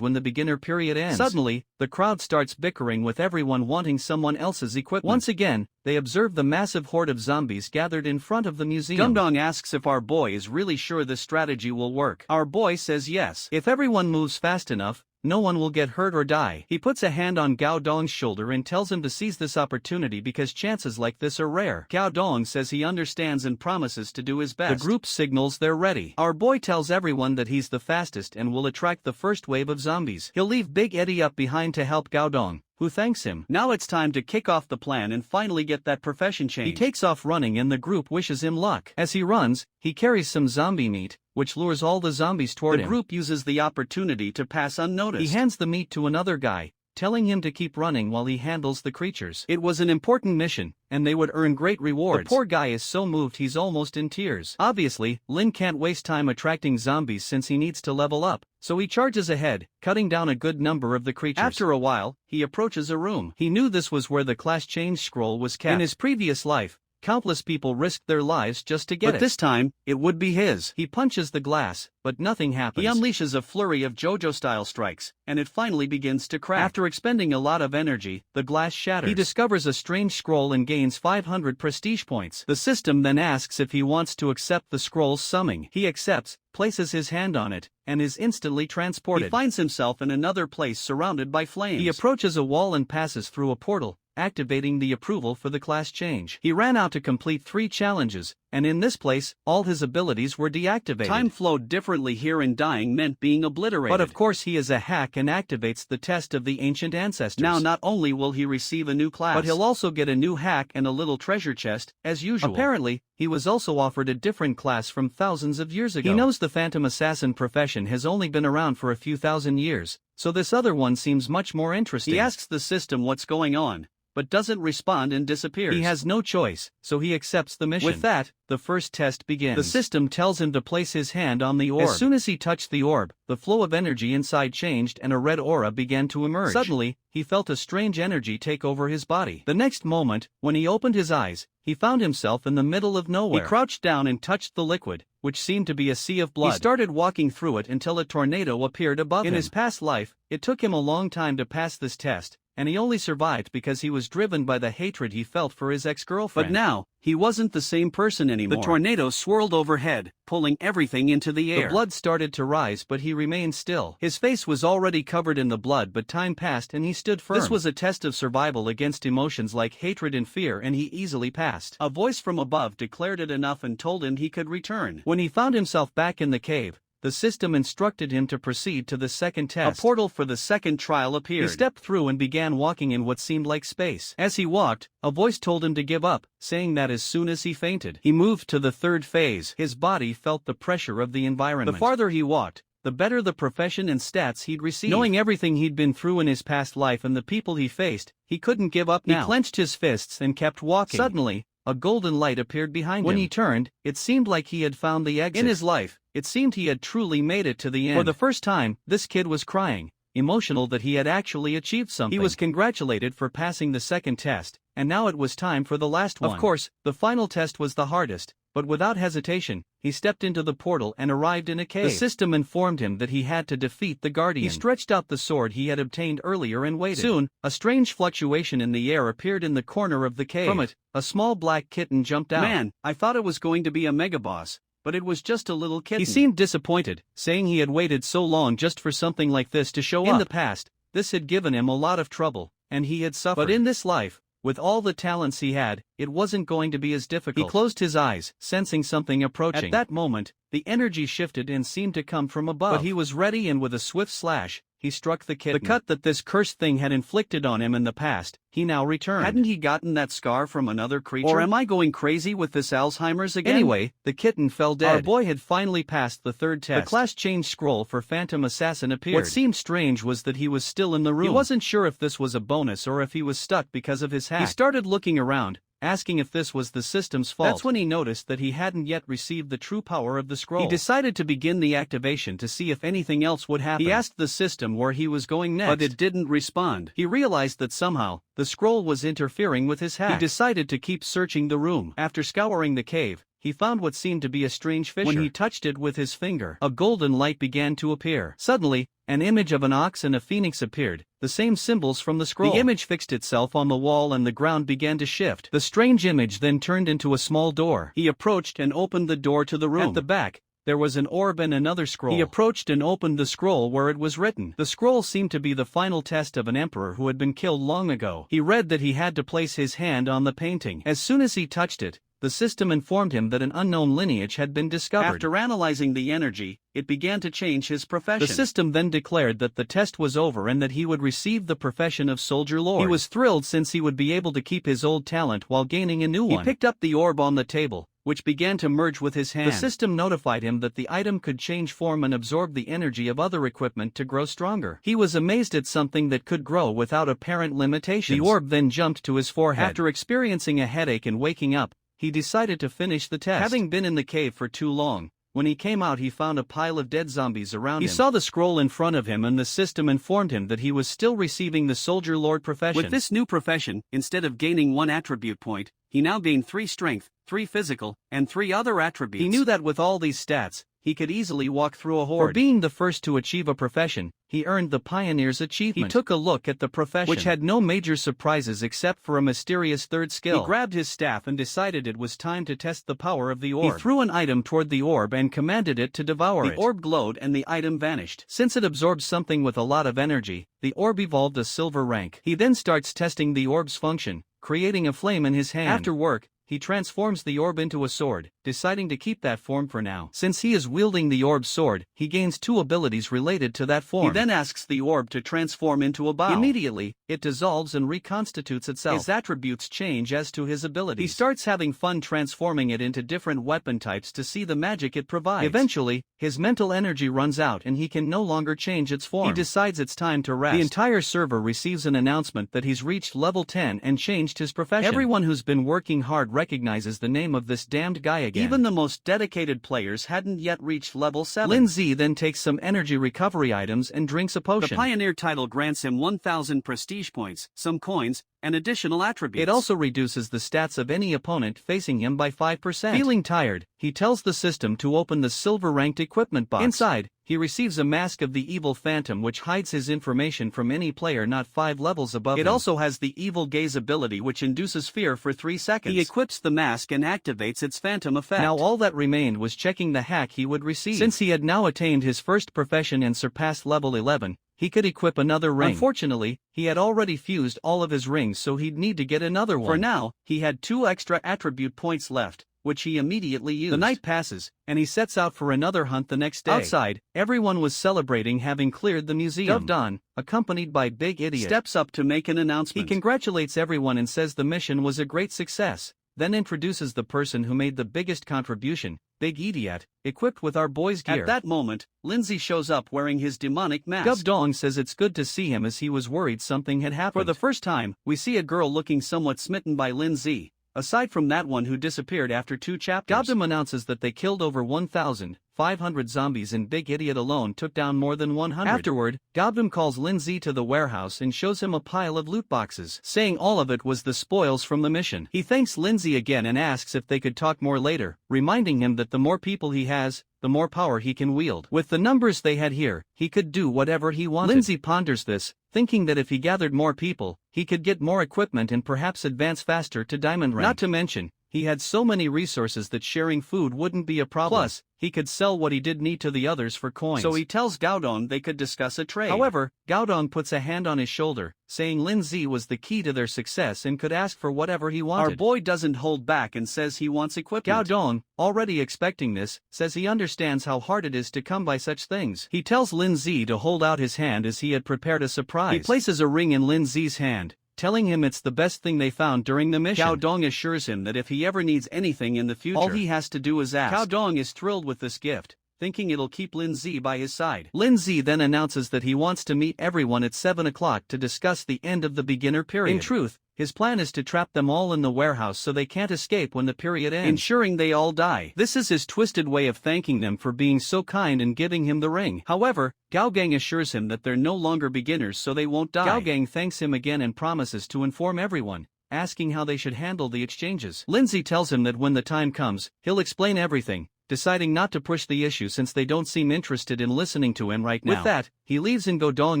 when the beginner period ends. Suddenly, the crowd starts bickering with everyone wanting someone else's equipment. Once again, they observe the massive horde of zombies gathered in front of the museum. Gumdong asks if our boy is really sure this strategy will work. Our boy says yes. If everyone moves fast enough, no one will get hurt or die. He puts a hand on Gao Dong's shoulder and tells him to seize this opportunity because chances like this are rare. Gao Dong says he understands and promises to do his best. The group signals they're ready. Our boy tells everyone that he's the fastest and will attract the first wave of zombies. He'll leave Big Eddie up behind to help Gao Dong, who thanks him. Now it's time to kick off the plan and finally get that profession change. He takes off running and the group wishes him luck. As he runs, he carries some zombie meat, which lures all the zombies toward him. The group uses the opportunity to pass unnoticed. He hands the meat to another guy, telling him to keep running while he handles the creatures. It was an important mission, and they would earn great rewards. The poor guy is so moved he's almost in tears. Obviously, Lin can't waste time attracting zombies since he needs to level up, so he charges ahead, cutting down a good number of the creatures. After a while, he approaches a room. He knew this was where the class change scroll was kept. In his previous life, countless people risked their lives just to get it. But this time, it would be his. He punches the glass, but nothing happens. He unleashes a flurry of JoJo-style strikes, and it finally begins to crack. After expending a lot of energy, the glass shatters. He discovers a strange scroll and gains 500 prestige points. The system then asks if he wants to accept the scroll's summing. He accepts, places his hand on it, and is instantly transported. He finds himself in another place surrounded by flames. He approaches a wall and passes through a portal, activating the approval for the class change. He ran out to complete 3 challenges, and in this place, all his abilities were deactivated. Time flowed differently here, and dying meant being obliterated. But of course he is a hack and activates the test of the ancient ancestors. Now not only will he receive a new class, but he'll also get a new hack and a little treasure chest, as usual. Apparently, he was also offered a different class from thousands of years ago. He knows the Phantom Assassin profession has only been around for a few thousand years, so this other one seems much more interesting. He asks the system what's going on, but doesn't respond and disappears. He has no choice, so he accepts the mission. With that, the first test begins. The system tells him to place his hand on the orb. As soon as he touched the orb, the flow of energy inside changed and a red aura began to emerge. Suddenly, he felt a strange energy take over his body. The next moment, when he opened his eyes, he found himself in the middle of nowhere. He crouched down and touched the liquid, which seemed to be a sea of blood. He started walking through it until a tornado appeared above him. In his past life, it took him a long time to pass this test, and he only survived because he was driven by the hatred he felt for his ex-girlfriend. But now, he wasn't the same person anymore. The tornado swirled overhead, pulling everything into the air. The blood started to rise, but he remained still. His face was already covered in the blood, but time passed and he stood firm. This was a test of survival against emotions like hatred and fear, and he easily passed. A voice from above declared it enough and told him he could return. When he found himself back in the cave, the system instructed him to proceed to the second test. A portal for the second trial appeared. He stepped through and began walking in what seemed like space. As he walked, a voice told him to give up, saying that as soon as he fainted, he moved to the third phase. His body felt the pressure of the environment. The farther he walked, the better the profession and stats he'd receive. Knowing everything he'd been through in his past life and the people he faced, he couldn't give up now. He clenched his fists and kept walking. Suddenly, a golden light appeared behind him. When he turned, it seemed like he had found the exit. In his life, it seemed he had truly made it to the end. For the first time, this kid was crying, emotional that he had actually achieved something. He was congratulated for passing the second test, and now it was time for the last one. Of course, the final test was the hardest, but without hesitation, he stepped into the portal and arrived in a cave. The system informed him that he had to defeat the Guardian. He stretched out the sword he had obtained earlier and waited. Soon, a strange fluctuation in the air appeared in the corner of the cave. From it, a small black kitten jumped out. Man, I thought it was going to be a megaboss, but it was just a little kitten. He seemed disappointed, saying he had waited so long just for something like this to show up. In the past, this had given him a lot of trouble, and he had suffered. But in this life, with all the talents he had, it wasn't going to be as difficult. He closed his eyes, sensing something approaching. At that moment, the energy shifted and seemed to come from above. But he was ready, and with a swift slash, he struck the kitten. The cut that this cursed thing had inflicted on him in the past, he now returned. Hadn't he gotten that scar from another creature? Or am I going crazy with this Alzheimer's again? Anyway, the kitten fell dead. Our boy had finally passed the third test. The class change scroll for Phantom Assassin appeared. What seemed strange was that he was still in the room. He wasn't sure if this was a bonus or if he was stuck because of his hack. He started looking around, asking if this was the system's fault. That's when he noticed that he hadn't yet received the true power of the scroll. He decided to begin the activation to see if anything else would happen. He asked the system where he was going next, but it didn't respond. He realized that somehow, the scroll was interfering with his hack. He decided to keep searching the room. After scouring the cave, he found what seemed to be a strange fissure. When he touched it with his finger, a golden light began to appear. Suddenly, an image of an ox and a phoenix appeared, the same symbols from the scroll. The image fixed itself on the wall and the ground began to shift. The strange image then turned into a small door. He approached and opened the door to the room. At the back, there was an orb and another scroll. He approached and opened the scroll where it was written. The scroll seemed to be the final test of an emperor who had been killed long ago. He read that he had to place his hand on the painting. As soon as he touched it, the system informed him that an unknown lineage had been discovered. After analyzing the energy, it began to change his profession. The system then declared that the test was over and that he would receive the profession of Soldier Lord. He was thrilled since he would be able to keep his old talent while gaining a new one. He picked up the orb on the table, which began to merge with his hand. The system notified him that the item could change form and absorb the energy of other equipment to grow stronger. He was amazed at something that could grow without apparent limitations. The orb then jumped to his forehead. After experiencing a headache and waking up, he decided to finish the test. Having been in the cave for too long, When he came out he found a pile of dead zombies around him. He saw the scroll in front of him and the system informed him that he was still receiving the Soldier Lord profession. With this new profession, instead of gaining 1 attribute point, he now gained 3 strength, 3 physical, and 3 other attributes. He knew that with all these stats, he could easily walk through a horde. For being the first to achieve a profession, he earned the Pioneer's achievement. He took a look at the profession, which had no major surprises except for a mysterious third skill. He grabbed his staff and decided it was time to test the power of the orb. He threw an item toward the orb and commanded it to devour it. The orb glowed and the item vanished. Since it absorbed something with a lot of energy, the orb evolved a silver rank. He then starts testing the orb's function, creating a flame in his hand. After work, he transforms the orb into a sword, deciding to keep that form for now. Since he is wielding the orb's sword, he gains 2 abilities related to that form. He then asks the orb to transform into a bow. Immediately, it dissolves and reconstitutes itself. His attributes change as to his abilities. He starts having fun transforming it into different weapon types to see the magic it provides. Eventually, his mental energy runs out and he can no longer change its form. He decides it's time to rest. The entire server receives an announcement that he's reached level 10 and changed his profession. Everyone who's been working hard recognizes the name of this damned guy again. Even the most dedicated players hadn't yet reached level 7. Lin Z then takes some energy recovery items and drinks a potion. The Pioneer title grants him 1,000 prestige points, some coins, and additional attributes. It also reduces the stats of any opponent facing him by 5%. Feeling tired, he tells the system to open the silver-ranked equipment box. Inside, he receives a mask of the evil phantom which hides his information from any player not 5 levels above him. It also has the evil gaze ability which induces fear for 3 seconds. He equips the mask and activates its phantom effect. Now all that remained was checking the hack he would receive. Since he had now attained his first profession and surpassed level 11, he could equip another ring. Unfortunately, he had already fused all of his rings so he'd need to get another one. For now, he had 2 extra attribute points left, which he immediately used. The night passes, and he sets out for another hunt the next day. Outside, everyone was celebrating having cleared the museum. Dovdon, accompanied by Big Idiot, steps up to make an announcement. He congratulates everyone and says the mission was a great success, then introduces the person who made the biggest contribution, Big Idiot, equipped with our boy's gear. At that moment, Lindsay shows up wearing his demonic mask. Gubdong says it's good to see him as he was worried something had happened. For the first time, we see a girl looking somewhat smitten by Lindsay, aside from that one who disappeared after 2 chapters. Gobdom announces that they killed over 1,500 zombies and Big Idiot alone took down more than 100. Afterward, Gobdom calls Lindsay to the warehouse and shows him a pile of loot boxes, saying all of it was the spoils from the mission. He thanks Lindsay again and asks if they could talk more later, reminding him that the more people he has, the more power he can wield. With the numbers they had here, he could do whatever he wanted. Lindsay ponders this, thinking that if he gathered more people, he could get more equipment and perhaps advance faster to diamond rank. Not to mention, he had so many resources that sharing food wouldn't be a problem. Plus, he could sell what he did need to the others for coins. So he tells Gaodong they could discuss a trade. However, Gaodong puts a hand on his shoulder, saying Lindsay was the key to their success and could ask for whatever he wanted. Our boy doesn't hold back and says he wants equipment. Gaodong, already expecting this, says he understands how hard it is to come by such things. He tells Lindsay to hold out his hand as he had prepared a surprise. He places a ring in Lindsay's hand, telling him it's the best thing they found during the mission. Gaodong assures him that if he ever needs anything in the future, all he has to do is ask. Gaodong is thrilled with this gift, thinking it'll keep Lindsay by his side. Lindsay then announces that he wants to meet everyone at 7 o'clock to discuss the end of the beginner period. In truth, his plan is to trap them all in the warehouse so they can't escape when the period ends, ensuring they all die. This is his twisted way of thanking them for being so kind and giving him the ring. However, Gaogang assures him that they're no longer beginners so they won't die. Gaogang thanks him again and promises to inform everyone, asking how they should handle the exchanges. Lindsay tells him that when the time comes, he'll explain everything, deciding not to push the issue since they don't seem interested in listening to him right now. With that, he leaves and Gaodong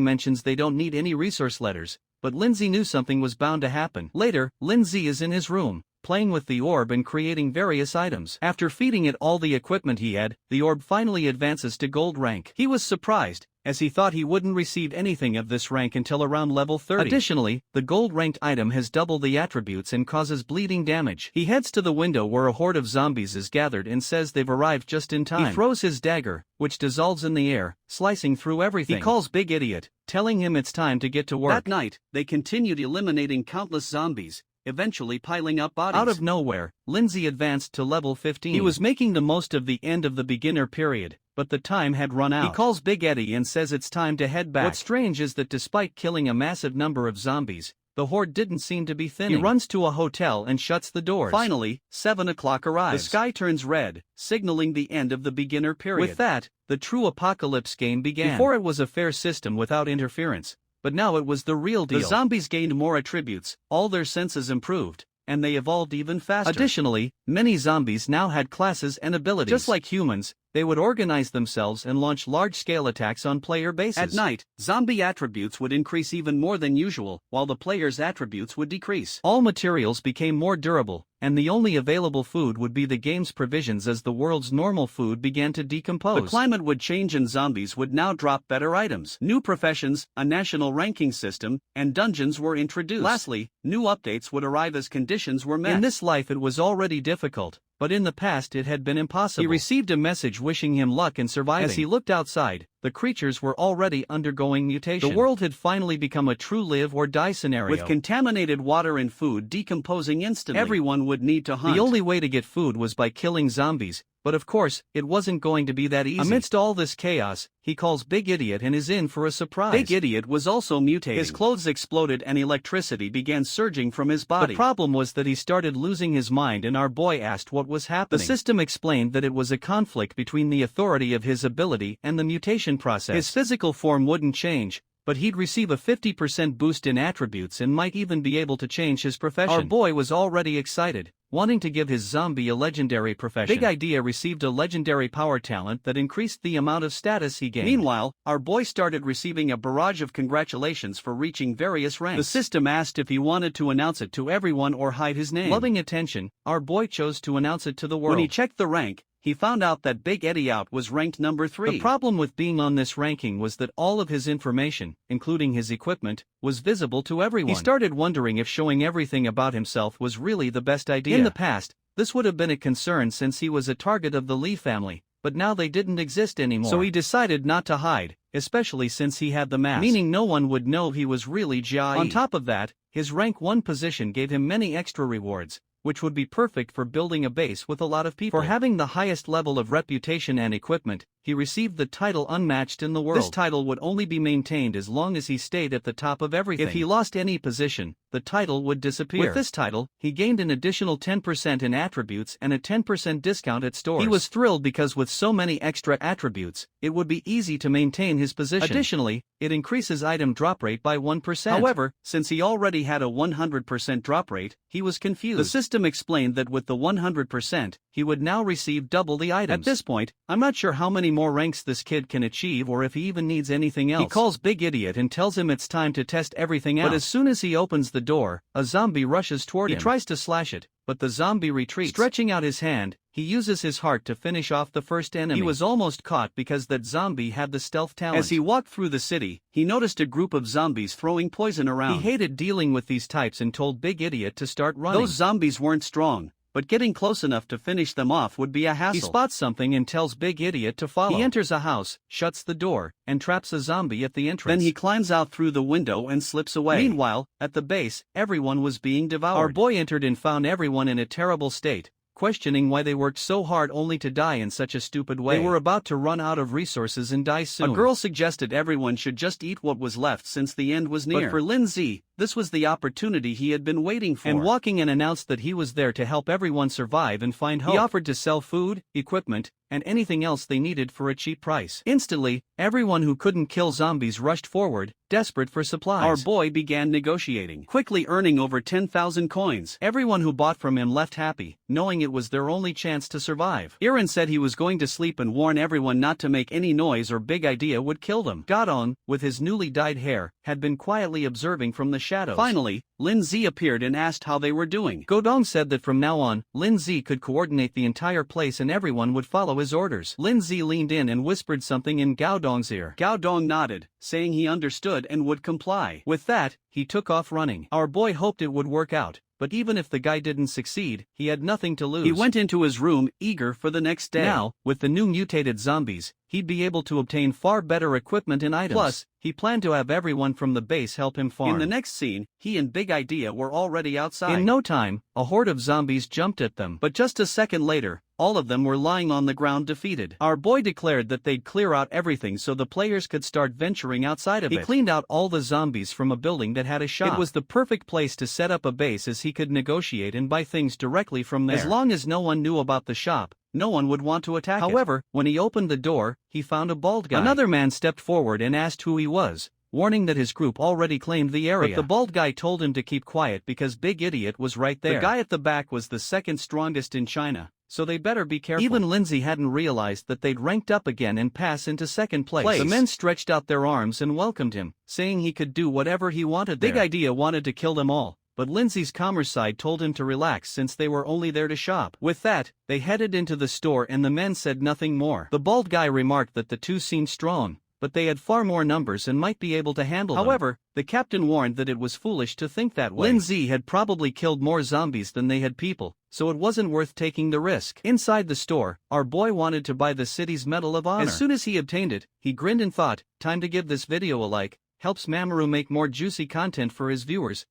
mentions they don't need any resource letters, but Lindsay knew something was bound to happen. Later, Lindsay is in his room, playing with the orb and creating various items. After feeding it all the equipment he had, the orb finally advances to gold rank. He was surprised, as he thought he wouldn't receive anything of this rank until around level 30. Additionally, the gold-ranked item has double the attributes and causes bleeding damage. He heads to the window where a horde of zombies is gathered and says they've arrived just in time. He throws his dagger, which dissolves in the air, slicing through everything. He calls Big Idiot, telling him it's time to get to work. That night, they continued eliminating countless zombies, eventually piling up bodies. Out of nowhere, Lindsay advanced to level 15. He was making the most of the end of the beginner period, but the time had run out. He calls Big Eddie and says it's time to head back. What's strange is that despite killing a massive number of zombies, the horde didn't seem to be thinning. He runs to a hotel and shuts the doors. Finally, 7 o'clock arrives. The sky turns red, signaling the end of the beginner period. With that, the true apocalypse game began. Before it was a fair system without interference, but now it was the real deal. The zombies gained more attributes, all their senses improved, and they evolved even faster. Additionally, many zombies now had classes and abilities. Just like humans, they would organize themselves and launch large-scale attacks on player bases. At night, zombie attributes would increase even more than usual, while the player's attributes would decrease. All materials became more durable, and the only available food would be the game's provisions as the world's normal food began to decompose. The climate would change and zombies would now drop better items. New professions, a national ranking system, and dungeons were introduced. Lastly, new updates would arrive as conditions were met. In this life it was already difficult, but in the past it had been impossible. He received a message wishing him luck in surviving. As he looked outside, the creatures were already undergoing mutation. The world had finally become a true live or die scenario. With contaminated water and food decomposing instantly, everyone would need to hunt. The only way to get food was by killing zombies, but of course, it wasn't going to be that easy. Amidst all this chaos, he calls Big Idiot and is in for a surprise. Big Idiot was also mutating. His clothes exploded and electricity began surging from his body. The problem was that he started losing his mind and our boy asked what was happening. The system explained that it was a conflict between the authority of his ability and the mutation process. His physical form wouldn't change, but he'd receive a 50% boost in attributes and might even be able to change his profession. Our boy was already excited, wanting to give his zombie a legendary profession. Big Idea received a legendary power talent that increased the amount of status he gained. Meanwhile, our boy started receiving a barrage of congratulations for reaching various ranks. The system asked if he wanted to announce it to everyone or hide his name. Loving attention, our boy chose to announce it to the world. When he checked the rank, he found out that Big Eddie Out was ranked number 3. The problem with being on this ranking was that all of his information, including his equipment, was visible to everyone. He started wondering if showing everything about himself was really the best idea. In the past, this would have been a concern since he was a target of the Lee family, but now they didn't exist anymore. So he decided not to hide, especially since he had the mask, meaning no one would know he was really Jia. On top of that, his rank 1 position gave him many extra rewards, which would be perfect for building a base with a lot of people. For having the highest level of reputation and equipment, he received the title Unmatched in the world. This title would only be maintained as long as he stayed at the top of everything. If he lost any position, the title would disappear. With this title, he gained an additional 10% in attributes and a 10% discount at stores. He was thrilled because with so many extra attributes, it would be easy to maintain his position. Additionally, it increases item drop rate by 1%. However, since he already had a 100% drop rate, he was confused. The system explained that with the 100%, he would now receive double the items. At this point, I'm not sure how many more ranks this kid can achieve or if he even needs anything else. He calls Big Idiot and tells him it's time to test everything out. But as soon as he opens the door, a zombie rushes toward him. He tries to slash it, but the zombie retreats. Stretching out his hand, he uses his heart to finish off the first enemy. He was almost caught because that zombie had the stealth talent. As he walked through the city, he noticed a group of zombies throwing poison around. He hated dealing with these types and told Big Idiot to start running. Those zombies weren't strong, but getting close enough to finish them off would be a hassle. He spots something and tells Big Idiot to follow. He enters a house, shuts the door, and traps a zombie at the entrance. Then he climbs out through the window and slips away. Meanwhile, at the base, everyone was being devoured. Our boy entered and found everyone in a terrible state, questioning why they worked so hard only to die in such a stupid way. They were about to run out of resources and die soon. A girl suggested everyone should just eat what was left since the end was near. But for Lin Zi, this was the opportunity he had been waiting for. And walking in announced that he was there to help everyone survive and find hope. He offered to sell food, equipment, and anything else they needed for a cheap price. Instantly, everyone who couldn't kill zombies rushed forward, desperate for supplies. Our boy began negotiating, quickly earning over 10,000 coins. Everyone who bought from him left happy, knowing it was their only chance to survive. Iran said he was going to sleep and warn everyone not to make any noise or Big Idea would kill them. Godong, with his newly dyed hair, had been quietly observing from the shadows. Finally, Lin Zi appeared and asked how they were doing. Godong said that from now on, Lin Zi could coordinate the entire place and everyone would follow his orders. Lin Zi leaned in and whispered something in Gao Dong's ear. Gao Dong nodded, saying he understood and would comply. With that, he took off running. Our boy hoped it would work out, but even if the guy didn't succeed, he had nothing to lose. He went into his room, eager for the next day. Now, with the new mutated zombies, he'd be able to obtain far better equipment and items. Plus, he planned to have everyone from the base help him farm. In the next scene, he and Big Idea were already outside. In no time, a horde of zombies jumped at them. But just a second later, all of them were lying on the ground defeated. Our boy declared that they'd clear out everything so the players could start venturing outside of it. He cleaned out all the zombies from a building that had a shop. It was the perfect place to set up a base, as he could negotiate and buy things directly from there. As long as no one knew about the shop, no one would want to attack it. However, when he opened the door, he found a bald guy. Another man stepped forward and asked who he was, warning that his group already claimed the area. But the bald guy told him to keep quiet because Big Idiot was right there. The guy at the back was the second strongest in China, so they better be careful. Even Lindsay hadn't realized that they'd ranked up again and pass into second place. The men stretched out their arms and welcomed him, saying he could do whatever he wanted there. Big Idea wanted to kill them all, but Lindsay's calmer side told him to relax since they were only there to shop. With that, they headed into the store and the men said nothing more. The bald guy remarked that the two seemed strong, but they had far more numbers and might be able to handle them. However, the captain warned that it was foolish to think that way. Lindsay had probably killed more zombies than they had people, so it wasn't worth taking the risk. Inside the store, our boy wanted to buy the city's Medal of Honor. As soon as he obtained it, he grinned and thought, time to give this video a like. Helps Mamoru make more juicy content for his viewers.